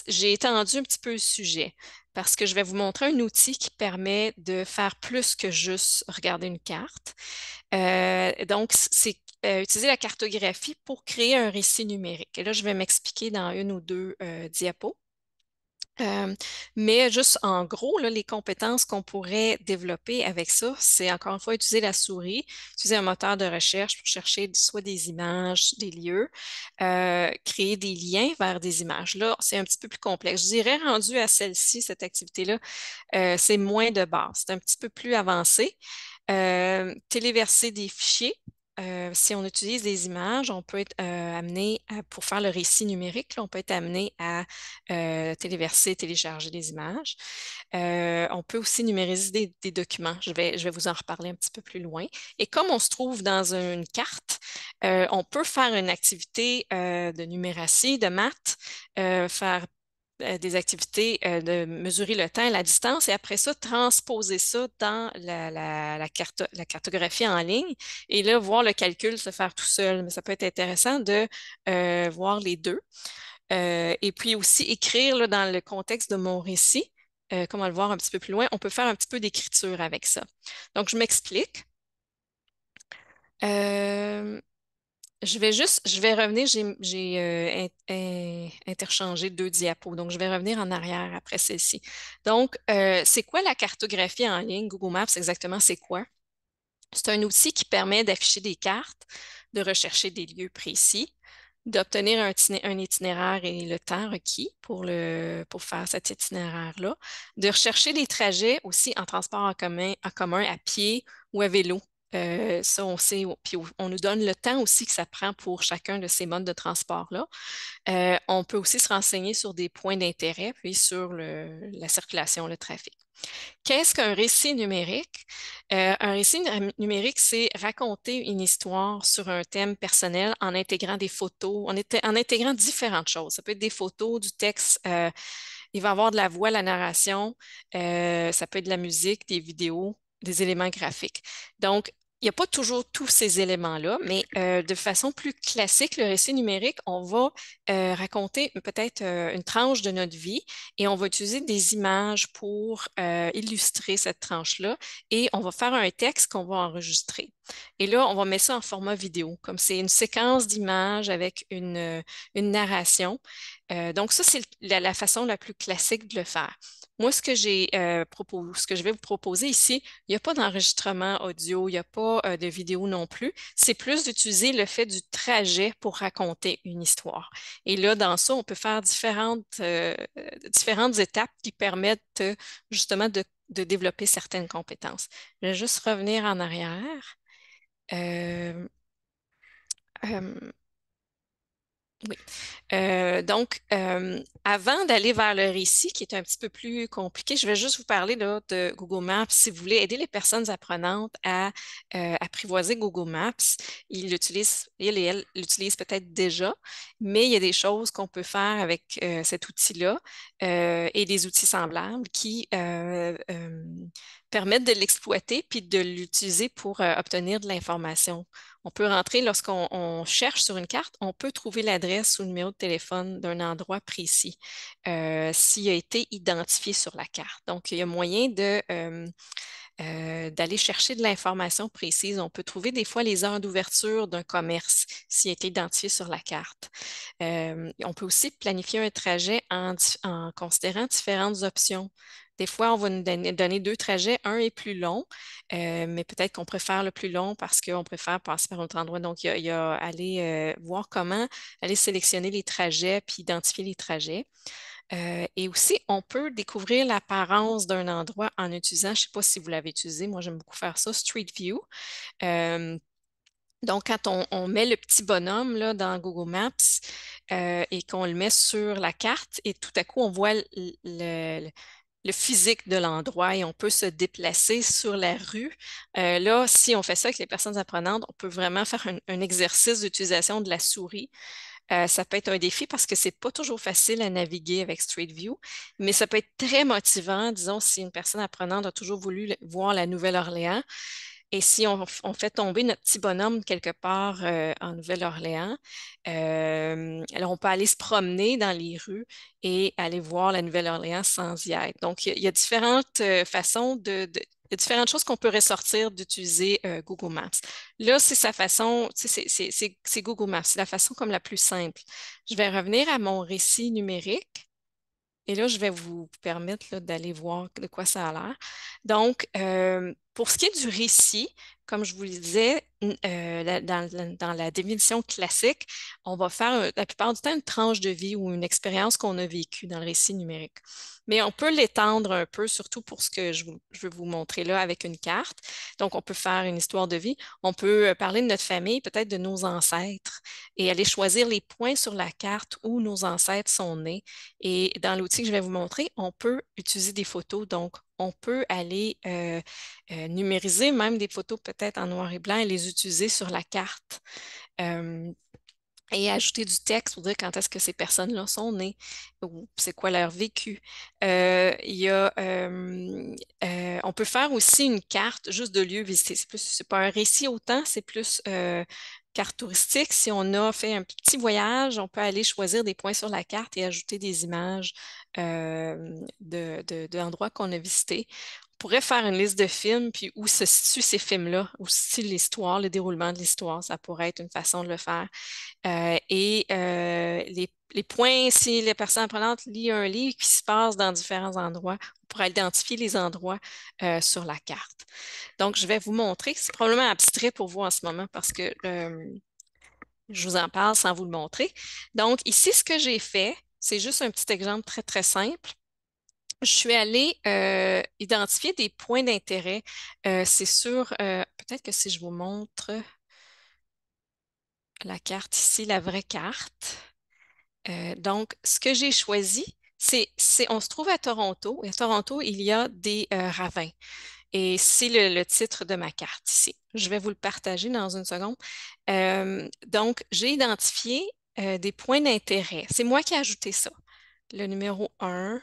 j'ai étendu un petit peu le sujet parce que je vais vous montrer un outil qui permet de faire plus que juste regarder une carte. Donc, c'est utiliser la cartographie pour créer un récit numérique. Et là, je vais m'expliquer dans une ou deux diapos. Mais juste en gros, là, les compétences qu'on pourrait développer avec ça, c'est encore une fois utiliser la souris, utiliser un moteur de recherche pour chercher soit des images, des lieux, créer des liens vers des images. Là, c'est un petit peu plus complexe. Je dirais, rendu à celle-ci, cette activité-là, c'est moins de base. C'est un petit peu plus avancé. Téléverser des fichiers. Si on utilise des images, on peut être amené pour faire le récit numérique, là, on peut être amené à téléverser, télécharger des images. On peut aussi numériser des documents. Je vais vous en reparler un petit peu plus loin. Et comme on se trouve dans une carte, on peut faire une activité de numératie, de maths, faire des activités de mesurer le temps et la distance et après ça, transposer ça dans la cartographie en ligne et là, voir le calcul se faire tout seul. Mais ça peut être intéressant de voir les deux. Et puis aussi écrire là, dans le contexte de mon récit, comme on va le voir un petit peu plus loin, on peut faire un petit peu d'écriture avec ça. Donc, je m'explique. Euh, je vais revenir, j'ai interchangé deux diapos, donc je vais revenir en arrière après celle-ci. Donc, c'est quoi la cartographie en ligne? Google Maps, exactement, c'est quoi? C'est un outil qui permet d'afficher des cartes, de rechercher des lieux précis, d'obtenir un itinéraire et le temps requis pour faire cet itinéraire-là, de rechercher des trajets aussi en transport en commun à pied ou à vélo. Ça, on sait, puis on nous donne le temps aussi que ça prend pour chacun de ces modes de transport-là. On peut aussi se renseigner sur des points d'intérêt, puis sur la circulation, le trafic. Qu'est-ce qu'un récit numérique? Un récit numérique, c'est raconter une histoire sur un thème personnel en intégrant des photos, en intégrant différentes choses. Ça peut être des photos, du texte, il va y avoir de la voix, la narration, ça peut être de la musique, des vidéos, des éléments graphiques. Donc, il n'y a pas toujours tous ces éléments-là, mais de façon plus classique, le récit numérique, on va raconter peut-être une tranche de notre vie et on va utiliser des images pour illustrer cette tranche-là et on va faire un texte qu'on va enregistrer. Et là, on va mettre ça en format vidéo, comme c'est une séquence d'images avec une narration. Donc, ça, c'est la façon la plus classique de le faire. Moi, ce que je vais vous proposer ici, il n'y a pas d'enregistrement audio, il n'y a pas de vidéo non plus. C'est plus d'utiliser le fait du trajet pour raconter une histoire. Et là, dans ça, on peut faire différentes étapes qui permettent justement de développer certaines compétences. Je vais juste revenir en arrière. Euh, euh, oui. Avant d'aller vers le récit, qui est un petit peu plus compliqué, je vais juste vous parler là, de Google Maps. Si vous voulez aider les personnes apprenantes à apprivoiser Google Maps, il et elle l'utilisent peut-être déjà, mais il y a des choses qu'on peut faire avec cet outil-là et des outils semblables qui permettent de l'exploiter puis de l'utiliser pour obtenir de l'information. On peut rentrer, lorsqu'on cherche sur une carte, on peut trouver l'adresse ou le numéro de téléphone d'un endroit précis s'il a été identifié sur la carte. Donc, il y a moyen d'aller chercher de l'information précise. On peut trouver des fois les heures d'ouverture d'un commerce s'il a été identifié sur la carte. On peut aussi planifier un trajet en considérant différentes options. Des fois, on va nous donner deux trajets. Un est plus long, mais peut-être qu'on préfère le plus long parce qu'on préfère passer par un autre endroit. Donc, il y a aller voir comment aller sélectionner les trajets puis identifier les trajets. Et aussi, on peut découvrir l'apparence d'un endroit en utilisant, je ne sais pas si vous l'avez utilisé, moi j'aime beaucoup faire ça, Street View. Euh, Donc, quand on met le petit bonhomme là, dans Google Maps et qu'on le met sur la carte, et tout à coup, on voit le physique de l'endroit et on peut se déplacer sur la rue. Là, si on fait ça avec les personnes apprenantes, on peut vraiment faire un exercice d'utilisation de la souris. Ça peut être un défi parce que c'est pas toujours facile à naviguer avec Street View, mais ça peut être très motivant, disons, si une personne apprenante a toujours voulu voir la Nouvelle-Orléans. Et si on fait tomber notre petit bonhomme quelque part en Nouvelle-Orléans, alors on peut aller se promener dans les rues et aller voir la Nouvelle-Orléans sans y être. Donc, il y a différentes façons il y a différentes choses qu'on peut ressortir d'utiliser Google Maps. Là, c'est sa façon, tu sais, c'est Google Maps, c'est la façon comme la plus simple. Je vais revenir à mon récit numérique. Et là, je vais vous permettre là, d'aller voir de quoi ça a l'air. Donc, pour ce qui est du récit, comme je vous le disais, dans la définition classique, on va faire la plupart du temps une tranche de vie ou une expérience qu'on a vécue dans le récit numérique. Mais on peut l'étendre un peu, surtout pour ce que je veux vous montrer là avec une carte. Donc, on peut faire une histoire de vie. On peut parler de notre famille, peut-être de nos ancêtres, et aller choisir les points sur la carte où nos ancêtres sont nés. Et dans l'outil que je vais vous montrer, on peut utiliser des photos. Donc, on peut aller numériser même des photos peut-être en noir et blanc et les utiliser sur la carte. Euh, et ajouter du texte pour dire quand est-ce que ces personnes-là sont nées ou c'est quoi leur vécu. Il y a, on peut faire aussi une carte juste de lieux visités. C'est pas un récit autant, c'est plus carte touristique. Si on a fait un petit voyage, on peut aller choisir des points sur la carte et ajouter des images d'endroits qu'on a visités. On pourrait faire une liste de films, puis où se situent ces films-là, où se situe l'histoire, le déroulement de l'histoire. Ça pourrait être une façon de le faire. Les points, si la personne apprenante lit un livre qui se passe dans différents endroits, on pourra identifier les endroits sur la carte. Donc, je vais vous montrer. C'est probablement abstrait pour vous en ce moment parce que je vous en parle sans vous le montrer. Donc, ici, ce que j'ai fait, c'est juste un petit exemple très, très simple. Je suis allée identifier des points d'intérêt. C'est sûr, peut-être que si je vous montre la carte ici, la vraie carte. Donc, ce que j'ai choisi, on se trouve à Toronto. Et à Toronto, il y a des ravins. Et c'est le titre de ma carte ici. Je vais vous le partager dans une seconde. Donc, j'ai identifié des points d'intérêt. C'est moi qui ai ajouté ça. Le numéro 1,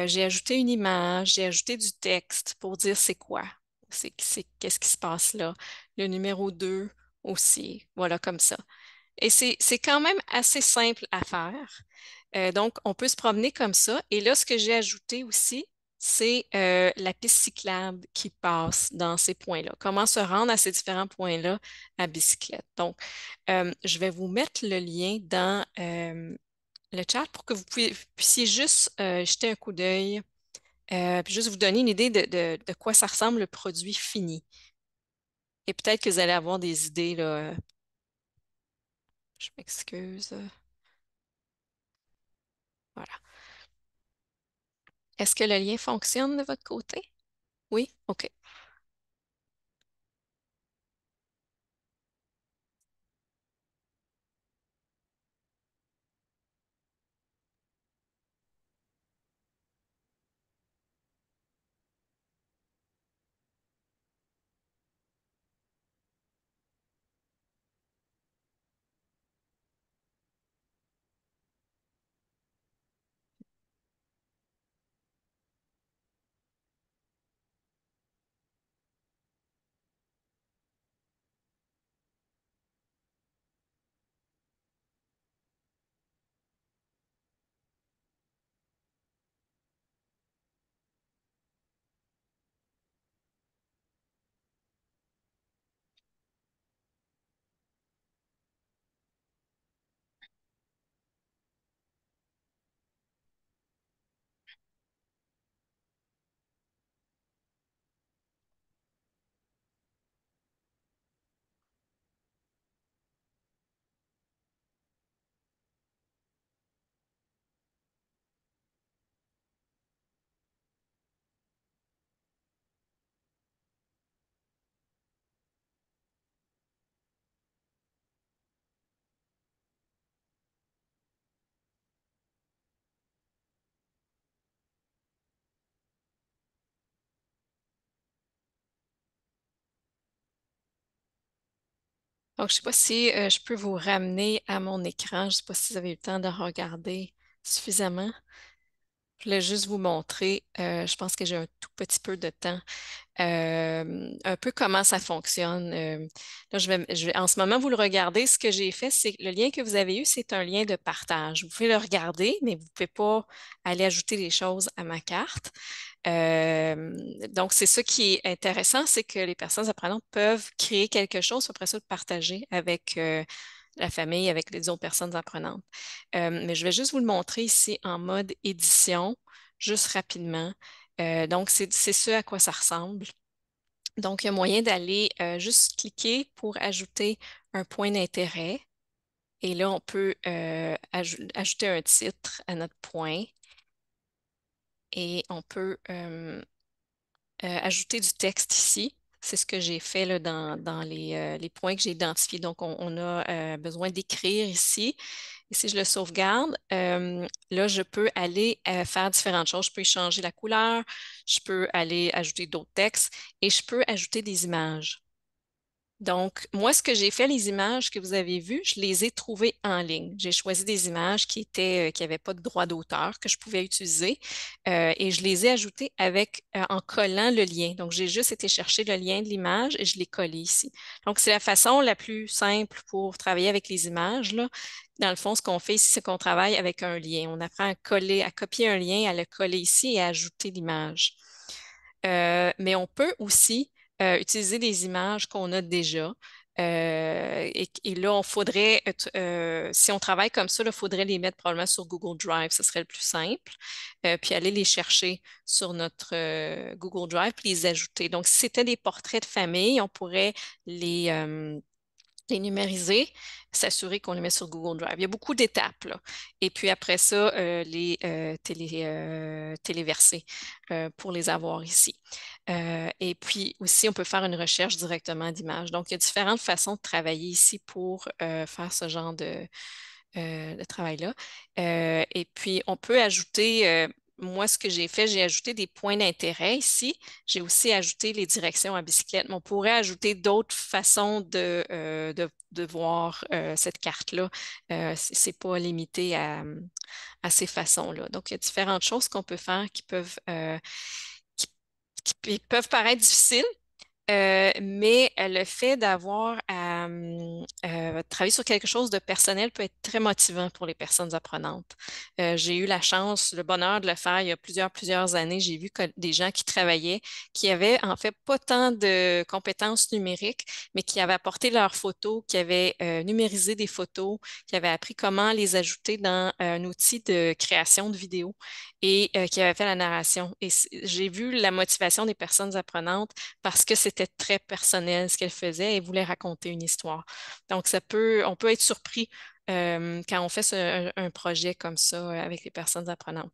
j'ai ajouté une image, j'ai ajouté du texte pour dire c'est quoi, qu'est-ce qui se passe là. Le numéro 2 aussi, voilà comme ça. Et c'est quand même assez simple à faire. Donc, on peut se promener comme ça. Et là, ce que j'ai ajouté aussi, c'est la piste cyclable qui passe dans ces points-là. Comment se rendre à ces différents points-là à bicyclette. Donc, je vais vous mettre le lien dans le chat pour que vous puissiez juste jeter un coup d'œil, puis juste vous donner une idée de quoi ça ressemble le produit fini. Et peut-être que vous allez avoir des idées, là. Je m'excuse. Voilà. Est-ce que le lien fonctionne de votre côté? Oui? OK. Donc, je ne sais pas si je peux vous ramener à mon écran. Je ne sais pas si vous avez eu le temps de regarder suffisamment. Je voulais juste vous montrer, je pense que j'ai un tout petit peu de temps, un peu comment ça fonctionne. Là, en ce moment, vous le regardez. Ce que j'ai fait, c'est que le lien que vous avez eu, c'est un lien de partage. Vous pouvez le regarder, mais vous ne pouvez pas aller ajouter des choses à ma carte. Euh, donc, c'est ça qui est intéressant, c'est que les personnes apprenantes peuvent créer quelque chose, après ça, le partager avec la famille, avec les autres personnes apprenantes. Mais je vais juste vous le montrer ici en mode édition, juste rapidement. Donc, c'est ce à quoi ça ressemble. Donc, il y a moyen d'aller juste cliquer pour ajouter un point d'intérêt. Et là, on peut ajouter un titre à notre point et on peut ajouter du texte ici. C'est ce que j'ai fait là, dans les points que j'ai identifiés. Donc, on a besoin d'écrire ici. Et si je le sauvegarde, là, je peux aller faire différentes choses. Je peux y changer la couleur, je peux aller ajouter d'autres textes et je peux ajouter des images. Donc, moi, ce que j'ai fait, les images que vous avez vues, je les ai trouvées en ligne. J'ai choisi des images qui n'avaient pas de droit d'auteur que je pouvais utiliser et je les ai ajoutées en collant le lien. Donc, j'ai juste été chercher le lien de l'image et je l'ai collé ici. Donc, c'est la façon la plus simple pour travailler avec les images, là. Dans le fond, ce qu'on fait ici, c'est qu'on travaille avec un lien. On apprend à coller, à copier un lien, à le coller ici et à ajouter l'image. Mais on peut aussi utiliser des images qu'on a déjà. Et là, si on travaille comme ça, il faudrait les mettre probablement sur Google Drive, ce serait le plus simple. Puis aller les chercher sur notre Google Drive, puis les ajouter. Donc, si c'était des portraits de famille, on pourrait les numériser, s'assurer qu'on les met sur Google Drive. Il y a beaucoup d'étapes, là. Et puis après ça, téléverser pour les avoir ici. Et puis aussi, on peut faire une recherche directement d'images. Donc, il y a différentes façons de travailler ici pour faire ce genre de travail-là. Et puis, on peut ajouter, moi, ce que j'ai fait, j'ai ajouté des points d'intérêt ici. J'ai aussi ajouté les directions à bicyclette, mais on pourrait ajouter d'autres façons de voir cette carte-là. C'est pas limité à ces façons-là. Donc, il y a différentes choses qu'on peut faire qui, qui peuvent paraître difficiles, mais le fait d'avoir à travailler sur quelque chose de personnel peut être très motivant pour les personnes apprenantes. J'ai eu la chance, le bonheur de le faire il y a plusieurs années. J'ai vu des gens qui travaillaient, qui avaient en fait pas tant de compétences numériques, mais qui avaient apporté leurs photos, qui avaient numérisé des photos, qui avaient appris comment les ajouter dans un outil de création de vidéos et qui avaient fait la narration. Et j'ai vu la motivation des personnes apprenantes parce que c'était très personnel ce qu'elle faisait et voulait raconter une histoire. Donc, on peut être surpris quand on fait un projet comme ça avec les personnes apprenantes.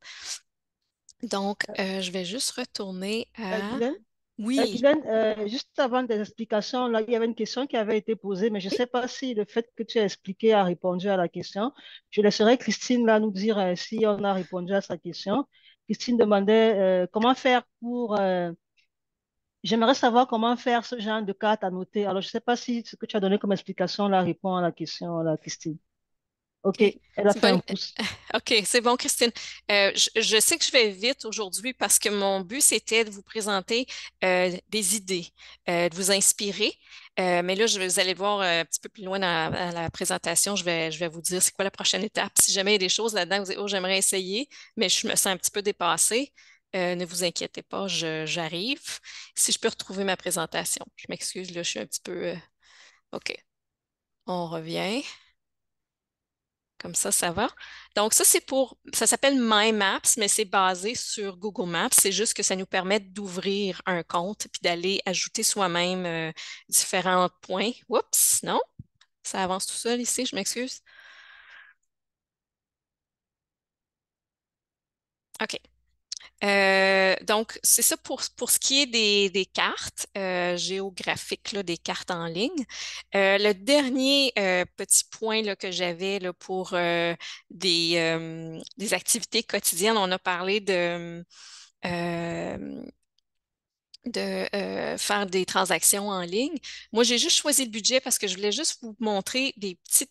Donc, je vais juste retourner à... Guylaine, Oui, Guylaine, juste avant des explications, là, il y avait une question qui avait été posée, mais je ne oui. sais pas si le fait que tu as expliqué a répondu à la question. Je laisserai Christine là nous dire si on a répondu à sa question. Christine demandait comment faire pour... j'aimerais savoir comment faire ce genre de carte à noter. Alors, je ne sais pas si ce que tu as donné comme explication là répond à la question, là, Christine. OK, OK. elle a C'est fait bon. un pouce. OK, c'est bon, Christine. Je sais que je vais vite aujourd'hui parce que mon but, c'était de vous présenter des idées, de vous inspirer. Mais là, vous allez voir un petit peu plus loin dans la présentation, je vais vous dire c'est quoi la prochaine étape. Si jamais il y a des choses là-dedans, vous dites, oh, j'aimerais essayer, mais je me sens un petit peu dépassée. Ne vous inquiétez pas, j'arrive. Si je peux retrouver ma présentation. Je m'excuse, là, je suis un petit peu... OK, on revient. Comme ça va. Donc, ça s'appelle My Maps, mais c'est basé sur Google Maps. C'est juste que ça nous permet d'ouvrir un compte puis d'aller ajouter soi-même différents points. Oups, non, ça avance tout seul ici, je m'excuse. OK. Donc, c'est ça pour ce qui est des cartes géographiques, là, des cartes en ligne. Le dernier petit point là, que j'avais là, pour des activités quotidiennes, on a parlé euh, de faire des transactions en ligne. Moi, j'ai juste choisi le budget parce que je voulais juste vous montrer des petits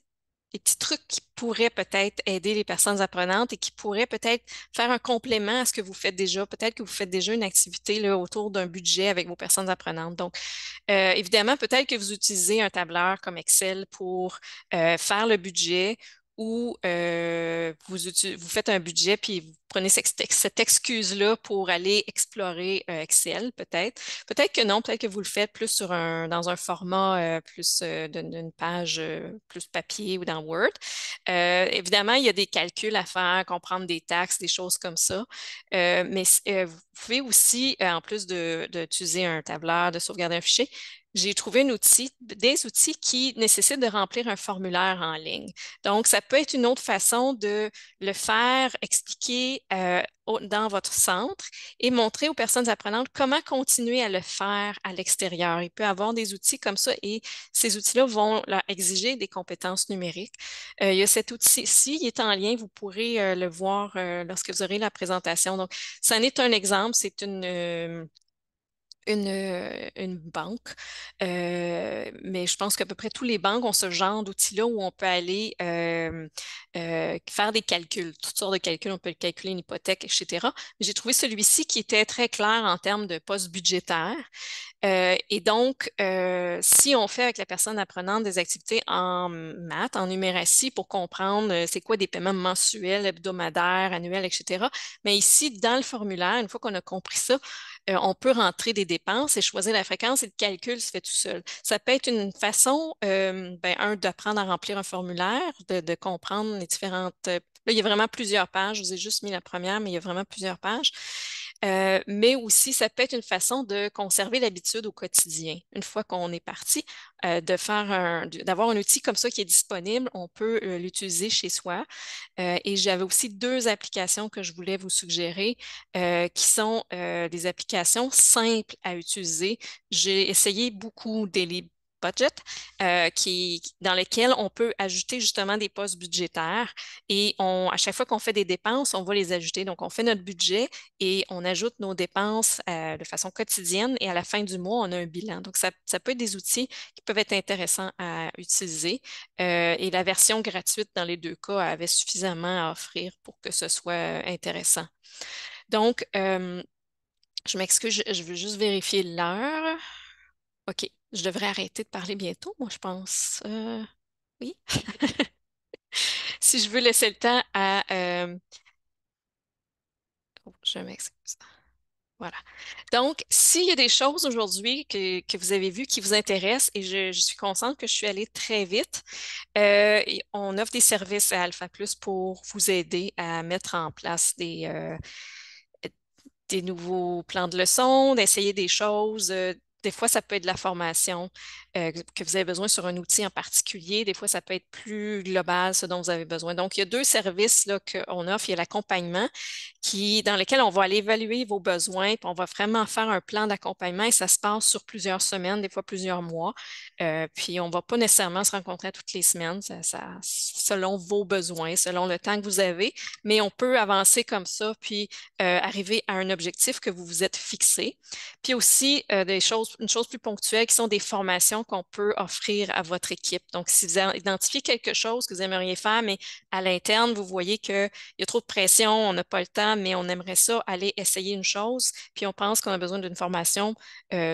trucs qui pourraient peut-être aider les personnes apprenantes et qui pourraient peut-être faire un complément à ce que vous faites déjà. Peut-être que vous faites déjà une activité là, autour d'un budget avec vos personnes apprenantes. Donc, évidemment, peut-être que vous utilisez un tableur comme Excel pour faire le budget ou vous faites un budget puis vous prenez cette excuse-là pour aller explorer Excel, peut-être. Peut-être que non, peut-être que vous le faites plus dans un format plus d'une page plus papier ou dans Word. Évidemment, il y a des calculs à faire, comprendre des taxes, des choses comme ça. Mais vous pouvez aussi, en plus d'utiliser un tableur, de sauvegarder un fichier, j'ai trouvé des outils qui nécessitent de remplir un formulaire en ligne. Donc, ça peut être une autre façon de le faire, expliquer dans votre centre et montrer aux personnes apprenantes comment continuer à le faire à l'extérieur. Il peut y avoir des outils comme ça et ces outils-là vont leur exiger des compétences numériques. Il y a cet outil-ci, il est en lien, vous pourrez le voir lorsque vous aurez la présentation. Donc, ça en est un exemple, c'est une banque. Mais je pense qu'à peu près tous les banques ont ce genre d'outils-là où on peut aller faire des calculs, toutes sortes de calculs. On peut calculer une hypothèque, etc. Mais j'ai trouvé celui-ci qui était très clair en termes de poste budgétaire. Et donc, si on fait avec la personne apprenante des activités en maths, en numératie, pour comprendre c'est quoi des paiements mensuels, hebdomadaires, annuels, etc., mais ici, dans le formulaire, une fois qu'on a compris ça, on peut rentrer des dépenses et choisir la fréquence et le calcul se fait tout seul. Ça peut être une façon, d'apprendre à remplir un formulaire, de comprendre les différentes. Là, il y a vraiment plusieurs pages. Je vous ai juste mis la première, mais il y a vraiment plusieurs pages. Mais aussi, ça peut être une façon de conserver l'habitude au quotidien. Une fois qu'on est parti, d'avoir un outil comme ça qui est disponible, on peut l'utiliser chez soi. Et j'avais aussi deux applications que je voulais vous suggérer, qui sont des applications simples à utiliser. J'ai essayé beaucoup Daily Budget, dans lesquels on peut ajouter justement des postes budgétaires et à chaque fois qu'on fait des dépenses, on va les ajouter. Donc, on fait notre budget et on ajoute nos dépenses de façon quotidienne et à la fin du mois, on a un bilan. Donc, ça peut être des outils qui peuvent être intéressants à utiliser. Et la version gratuite dans les deux cas avait suffisamment à offrir pour que ce soit intéressant. Donc, je m'excuse, je veux juste vérifier l'heure. OK, je devrais arrêter de parler bientôt, moi, je pense. Oui. Si je veux laisser le temps à... oh, je m'excuse. Voilà. Donc, s'il y a des choses aujourd'hui que vous avez vues qui vous intéressent, et je suis consciente que je suis allée très vite, et on offre des services à Alpha Plus pour vous aider à mettre en place des nouveaux plans de leçons, d'essayer des choses. Des fois, ça peut être de la formation que vous avez besoin sur un outil en particulier. Des fois, ça peut être plus global, ce dont vous avez besoin. Donc, il y a deux services là, qu'on offre. Il y a l'accompagnement dans lequel on va aller évaluer vos besoins, puis on va vraiment faire un plan d'accompagnement et ça se passe sur plusieurs semaines, des fois plusieurs mois. Puis on ne va pas nécessairement se rencontrer toutes les semaines, selon vos besoins, selon le temps que vous avez, mais on peut avancer comme ça, puis arriver à un objectif que vous vous êtes fixé. Puis aussi, une chose plus ponctuelle qui sont des formations qu'on peut offrir à votre équipe. Donc, si vous identifiez quelque chose que vous aimeriez faire, mais à l'interne, vous voyez qu'il y a trop de pression, on n'a pas le temps, mais on aimerait ça aller essayer une chose, puis on pense qu'on a besoin d'une formation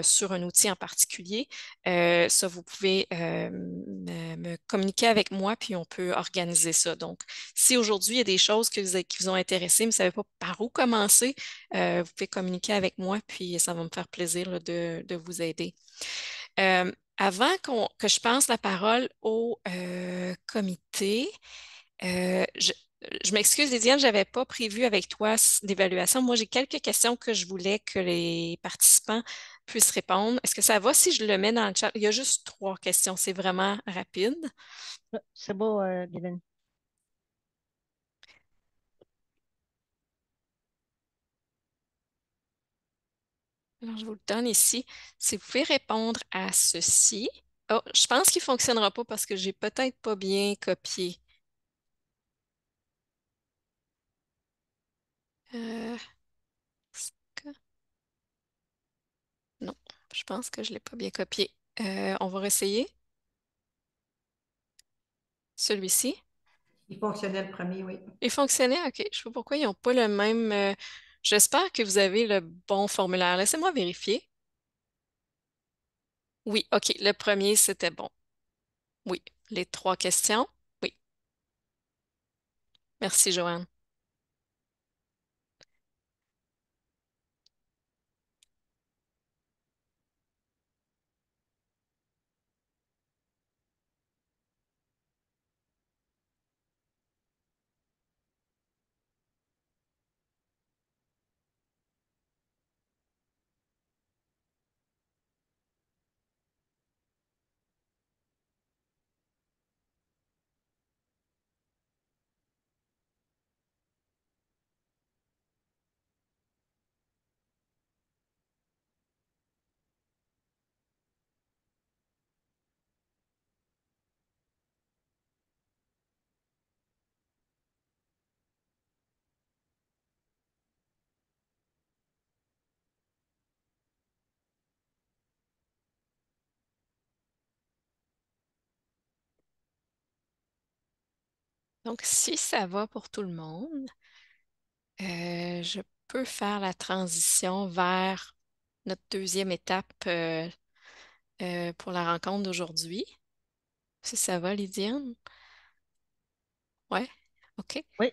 sur un outil en particulier, ça, vous pouvez me communiquer avec moi, puis on peut organiser ça. Donc, si aujourd'hui, il y a des choses qui vous ont intéressé, mais vous ne savez pas par où commencer, vous pouvez communiquer avec moi, puis ça va me faire plaisir là, de vous aider. Avant que je passe la parole au comité, je m'excuse, Lydiane, je n'avais pas prévu avec toi d'évaluation. Moi, j'ai quelques questions que je voulais que les participants puissent répondre. Est-ce que ça va si je le mets dans le chat? Il y a juste trois questions, c'est vraiment rapide. C'est beau, Guylaine. Alors, je vous le donne ici. Si vous pouvez répondre à ceci. Oh, je pense qu'il ne fonctionnera pas parce que j'ai peut-être pas bien copié. Euh, est-ce que- Je pense que je ne l'ai pas bien copié. On va réessayer. Celui-ci. Il fonctionnait le premier, oui. Il fonctionnait? OK. Je ne sais pas pourquoi ils n'ont pas le même. J'espère que vous avez le bon formulaire. Laissez-moi vérifier. Oui, OK. Le premier, c'était bon. Oui. Les trois questions. Oui. Merci, Joanne. Donc, si ça va pour tout le monde, je peux faire la transition vers notre deuxième étape pour la rencontre d'aujourd'hui. Si ça va, Lydiane? Ouais? OK. Oui,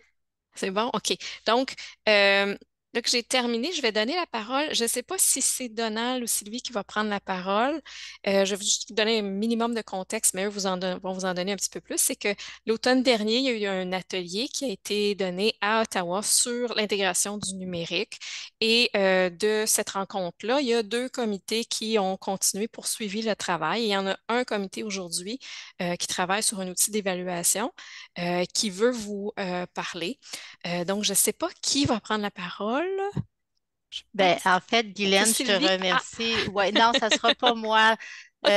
C'est bon? OK. Donc, euh, là que j'ai terminé, je vais donner la parole. Je ne sais pas si c'est Donald ou Sylvie qui va prendre la parole. Je vais juste vous donner un minimum de contexte, mais eux vont vous en donner un petit peu plus. C'est que l'automne dernier, il y a eu un atelier qui a été donné à Ottawa sur l'intégration du numérique. Et de cette rencontre-là, il y a deux comités qui ont continué, poursuivi le travail. Et il y en a un comité aujourd'hui qui travaille sur un outil d'évaluation qui veut vous parler. Donc, je ne sais pas qui va prendre la parole. Je Ben, pense que en fait, c'est Guylaine, je te Sylvie. Ah, remercie. Ouais, non, ça sera pas moi. OK,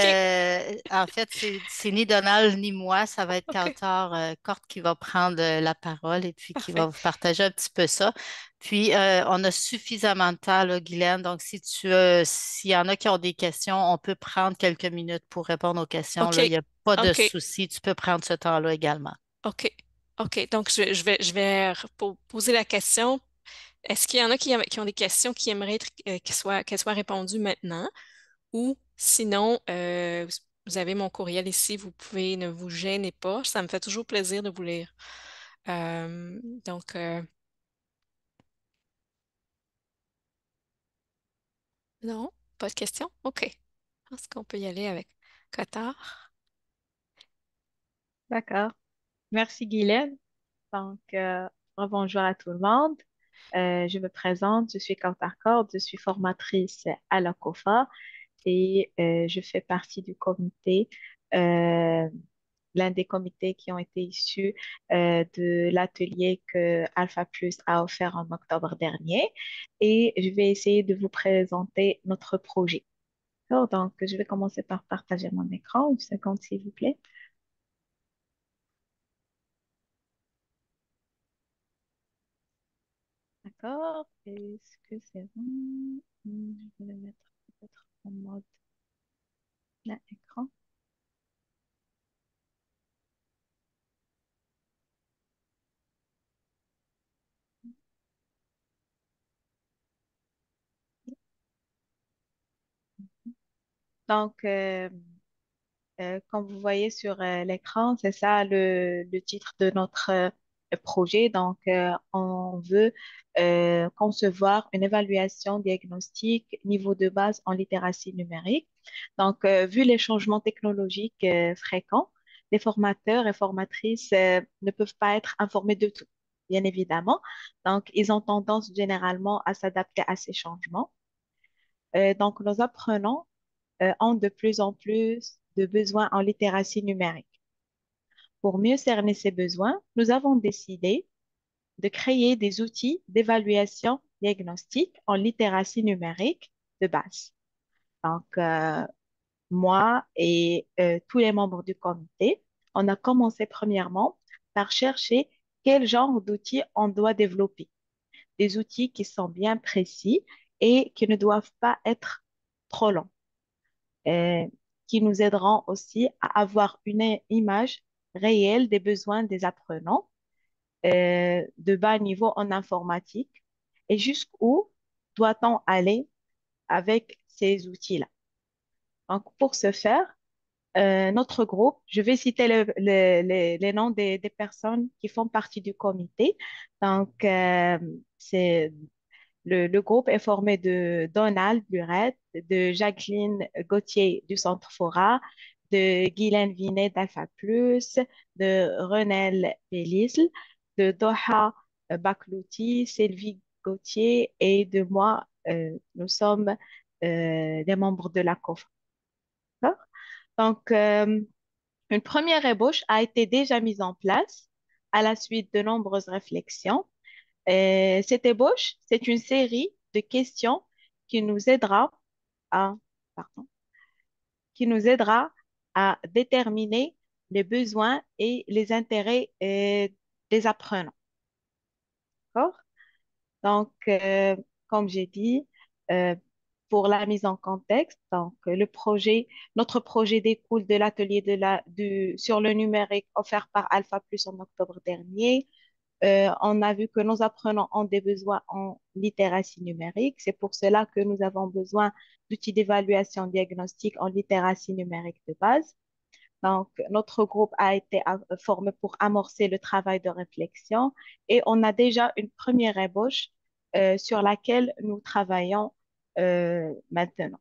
En fait, c'est ni Donald ni moi. Ça va être OK, Kautar Corte qui va prendre la parole et puis qui va parfait. vous partager un petit peu ça. Puis, on a suffisamment de temps, là, Guylaine. Donc, si s'il y en a qui ont des questions, on peut prendre quelques minutes pour répondre aux questions. Là, il OK, n'y a pas de OK, souci. Tu peux prendre ce temps-là également. OK, OK. Donc, poser la question. Est-ce qu'il y en a qui ont des questions qui aimeraient qu'elles soient répondues maintenant? Ou sinon, vous avez mon courriel ici, vous pouvez, ne vous gênez pas. Ça me fait toujours plaisir de vous lire. Euh, donc, non, pas de questions? OK. Je pense qu'on peut y aller avec Cotard. D'accord. Merci, Guylaine. Bonjour à tout le monde. Je me présente, je suis Kautar Kord, je suis formatrice à la COFA et je fais partie du comité, euh, l'un des comités qui ont été issus de l'atelier que Alpha Plus a offert en octobre dernier. Et je vais essayer de vous présenter notre projet. Donc, je vais commencer par partager mon écran. Une seconde, s'il vous plaît. D'accord. Est-ce que c'est bon? Je vais le mettre peut-être en mode plein écran. Donc, comme vous voyez sur l'écran, c'est ça le titre de notre projet. Donc, on veut concevoir une évaluation diagnostique niveau de base en littératie numérique. Donc, vu les changements technologiques fréquents, les formateurs et formatrices ne peuvent pas être informés de tout, bien évidemment. Donc, ils ont tendance généralement à s'adapter à ces changements. Donc, nos apprenants ont de plus en plus de besoins en littératie numérique. Pour mieux cerner ces besoins, nous avons décidé de créer des outils d'évaluation diagnostique en littératie numérique de base. Donc, moi et tous les membres du comité, on a commencé premièrement par chercher quel genre d'outils on doit développer. Des outils qui sont bien précis et qui ne doivent pas être trop longs. euh, qui nous aideront aussi à avoir une image réelle des besoins des apprenants de bas niveau en informatique et jusqu'où doit-on aller avec ces outils-là. Donc, pour ce faire, notre groupe, je vais citer les noms des personnes qui font partie du comité. Donc, c'est le groupe est formé de Donald Burette, de Jacqueline Gauthier du Centre Fora, de Guylaine Vinet d'Alpha Plus, de Renelle Bélisle, de Doha Baklouti, Sylvie Gauthier et de moi. Nous sommes des membres de la COF. D'accord. Donc, une première ébauche a été déjà mise en place à la suite de nombreuses réflexions. Cette ébauche, c'est une série de questions qui nous aidera à, pardon, qui nous aidera à déterminer les besoins et les intérêts des apprenants. D'accord? Donc, comme j'ai dit, euh, pour la mise en contexte, donc notre projet découle de l'atelier sur le numérique offert par Alpha Plus en octobre dernier. On a vu que nos apprenants ont des besoins en littératie numérique. C'est pour cela que nous avons besoin d'outils d'évaluation diagnostique en littératie numérique de base. Donc, notre groupe a été formé pour amorcer le travail de réflexion et on a déjà une première ébauche sur laquelle nous travaillons maintenant.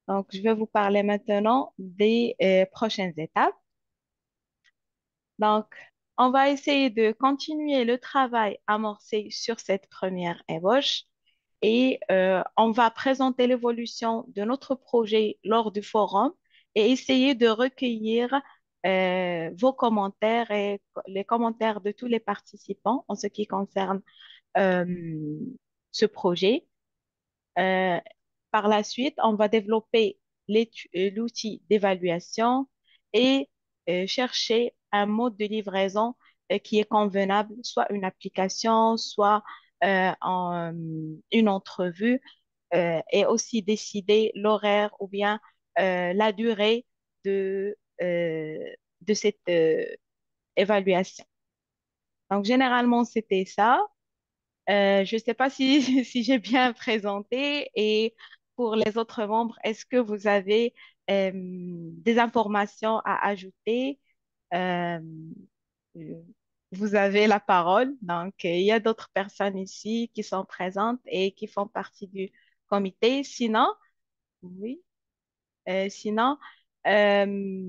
Donc, je vais vous parler maintenant des prochaines étapes. Donc, on va essayer de continuer le travail amorcé sur cette première ébauche et on va présenter l'évolution de notre projet lors du forum et essayer de recueillir vos commentaires et les commentaires de tous les participants en ce qui concerne euh, ce projet. Euh, Par la suite, on va développer l'outil d'évaluation et chercher un mode de livraison qui est convenable, soit une application, soit une entrevue, et aussi décider l'horaire ou bien la durée de, euh, de cette évaluation. Donc, généralement, c'était ça. Je ne sais pas si, si j'ai bien présenté. Et pour les autres membres, est-ce que vous avez des informations à ajouter? Euh, vous avez la parole. Donc, il y a d'autres personnes ici qui sont présentes et qui font partie du comité. Sinon, oui, sinon, euh,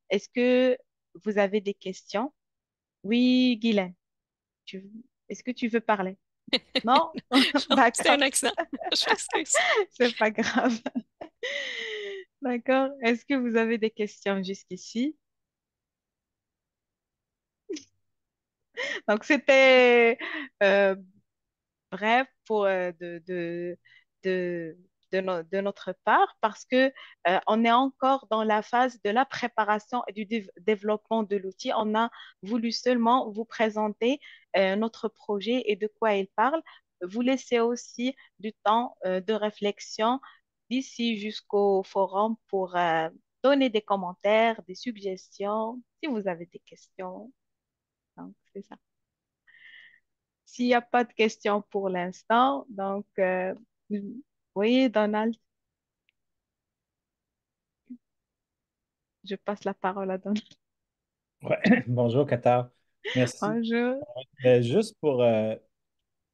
est-ce que vous avez des questions? Oui, Guylaine, tu- est-ce que tu veux parler? Non? C'était D'accord, un accident. Je m'excuse. c'est pas grave. D'accord. Est-ce que vous avez des questions jusqu'ici? Donc, c'était euh, bref pour, de, de notre part parce que on est encore dans la phase de la préparation et du développement de l'outil. On a voulu seulement vous présenter notre projet et de quoi il parle. Vous laissez aussi du temps de réflexion d'ici jusqu'au forum pour donner des commentaires, des suggestions, si vous avez des questions. Donc, c'est ça. S'il n'y a pas de questions pour l'instant, donc, oui, Donald, je passe la parole à Donald. Ouais. Bonjour, Qatar. Merci. Bonjour. Juste pour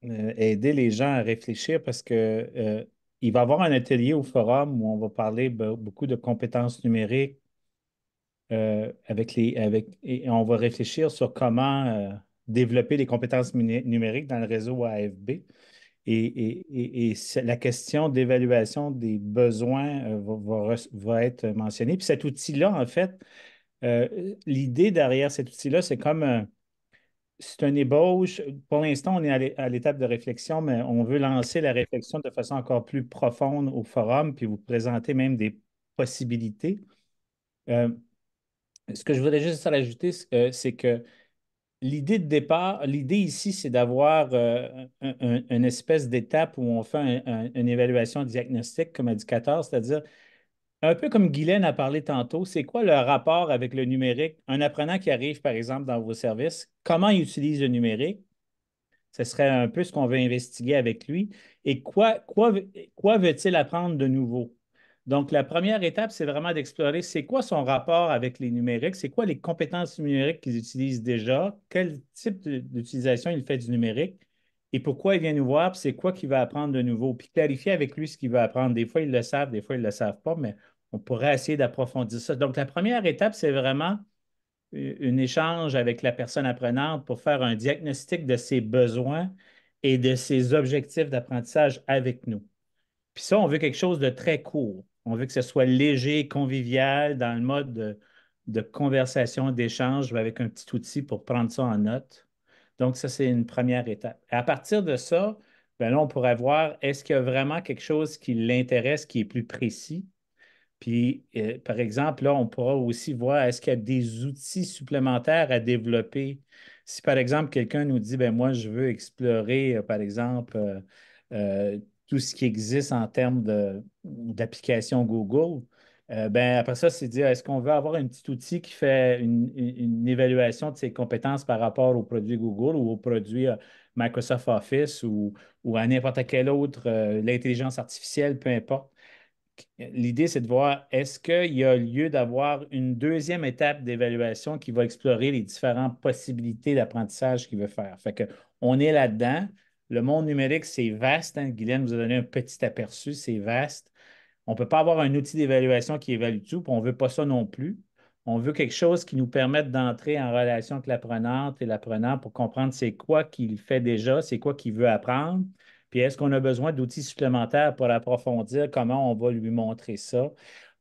aider les gens à réfléchir, parce que il va y avoir un atelier au forum où on va parler beaucoup de compétences numériques et on va réfléchir sur comment développer les compétences numériques dans le réseau AFB. La question d'évaluation des besoins va être mentionnée. Puis cet outil-là, en fait, l'idée derrière cet outil-là, c'est un ébauche. Pour l'instant, on est à l'étape de réflexion, mais on veut lancer la réflexion de façon encore plus profonde au forum, puis vous présenter même des possibilités. Euh, Ce que je voudrais juste rajouter, c'est que l'idée de départ, l'idée ici, c'est d'avoir une espèce d'étape où on fait une évaluation diagnostique comme indicateur, c'est-à-dire Un peu comme Guylaine a parlé tantôt, c'est quoi le rapport avec le numérique? Un apprenant qui arrive, par exemple, dans vos services, comment il utilise le numérique? Ce serait un peu ce qu'on veut investiguer avec lui. Et quoi veut-il apprendre de nouveau? Donc, la première étape, c'est vraiment d'explorer c'est quoi son rapport avec les numériques, c'est quoi les compétences numériques qu'ils utilisent déjà, quel type d'utilisation il fait du numérique et pourquoi il vient nous voir, puis c'est quoi qu'il va apprendre de nouveau. Puis clarifier avec lui ce qu'il va apprendre. Des fois, ils le savent, des fois, ils ne le savent pas, mais on pourrait essayer d'approfondir ça. Donc, la première étape, c'est vraiment un échange avec la personne apprenante pour faire un diagnostic de ses besoins et de ses objectifs d'apprentissage avec nous. Puis ça, on veut quelque chose de très court. On veut que ce soit léger, convivial, dans le mode de conversation, d'échange avec un petit outil pour prendre ça en note. Donc, ça, c'est une première étape. Et à partir de ça, ben là, on pourrait voir est-ce qu'il y a vraiment quelque chose qui l'intéresse, qui est plus précis. Puis, par exemple, là, on pourra aussi voir est-ce qu'il y a des outils supplémentaires à développer. Si, par exemple, quelqu'un nous dit, ben moi, je veux explorer, par exemple, tout ce qui existe en termes d'application Google, ben après ça, c'est dire, est-ce qu'on veut avoir un petit outil qui fait une évaluation de ses compétences par rapport aux produits Google ou aux produits Microsoft Office ou à n'importe quel autre, l'intelligence artificielle, peu importe. L'idée, c'est de voir est-ce qu'il y a lieu d'avoir une deuxième étape d'évaluation qui va explorer les différentes possibilités d'apprentissage qu'il veut faire. Fait que on est là-dedans. Le monde numérique, c'est vaste, hein. Guylaine vous a donné un petit aperçu, c'est vaste. On ne peut pas avoir un outil d'évaluation qui évalue tout, puis on ne veut pas ça non plus. On veut quelque chose qui nous permette d'entrer en relation avec l'apprenante et l'apprenant pour comprendre c'est quoi qu'il fait déjà, c'est quoi qu'il veut apprendre, puis est-ce qu'on a besoin d'outils supplémentaires pour approfondir comment on va lui montrer ça.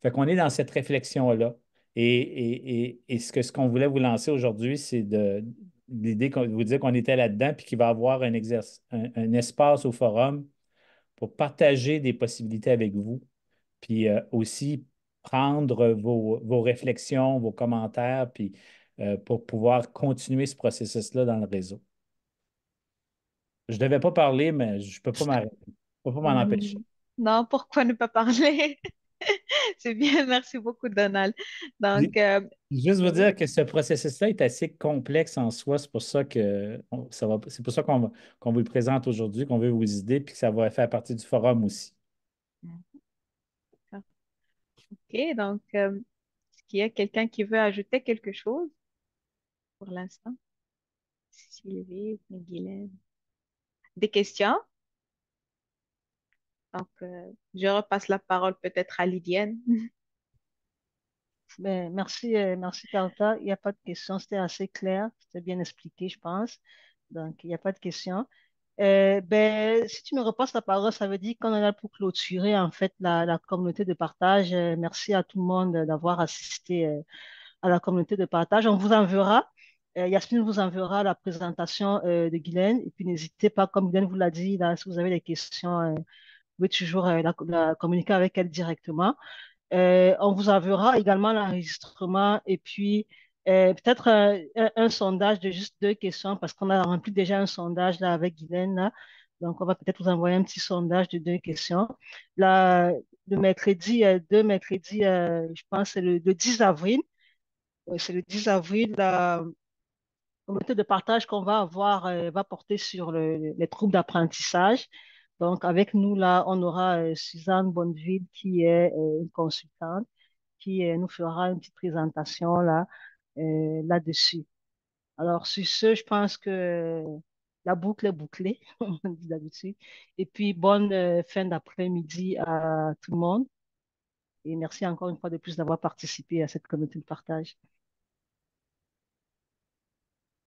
Fait qu'on est dans cette réflexion-là. Et ce qu'on voulait vous lancer aujourd'hui, c'est l'idée de vous dire qu'on était là-dedans, puis qu'il va y avoir un espace au forum pour partager des possibilités avec vous puis aussi prendre vos réflexions, vos commentaires, puis pour pouvoir continuer ce processus-là dans le réseau. Je ne devais pas parler, mais je ne peux pas m'arrêter. Je ne peux pas m'en empêcher. Non, pourquoi ne pas parler? C'est bien, merci beaucoup, Donald. Donc, Juste vous oui. dire que ce processus-là est assez complexe en soi. C'est pour ça c'est pour ça qu'on vous le présente aujourd'hui, qu'on veut vos idées, puis que ça va faire partie du forum aussi. OK, donc, est-ce qu'il y a quelqu'un qui veut ajouter quelque chose pour l'instant? Sylvie, Guylaine. Des questions? Donc, je repasse la parole peut-être à Lydienne. Ben, merci, merci Carta. Il n'y a pas de question. C'était assez clair. C'était bien expliqué, je pense. Donc, il n'y a pas de question. Ben, si tu me repasses la parole, ça veut dire qu'on est là pour clôturer en fait la communauté de partage. Merci à tout le monde d'avoir assisté à la communauté de partage. On vous enverra, Yasmine vous enverra la présentation de Guylaine. Et puis n'hésitez pas, comme Guylaine vous l'a dit, là, si vous avez des questions, vous pouvez toujours communiquer avec elle directement. On vous enverra également l'enregistrement et puis peut-être un sondage de juste 2 questions parce qu'on a rempli déjà un sondage là avec Guylaine là. Donc, on va peut-être vous envoyer un petit sondage de 2 questions. Là, le mercredi, je pense, c'est le 10 avril. C'est le 10 avril, la communauté de partage qu'on va avoir va porter sur les troubles d'apprentissage. Donc, avec nous, là, on aura Suzanne Bonneville qui est une consultante qui nous fera une petite présentation là, là-dessus. Alors, sur ce, je pense que la boucle est bouclée, comme on dit d'habitude. Et puis, bonne fin d'après-midi à tout le monde. Et merci encore une fois de plus d'avoir participé à cette communauté de partage.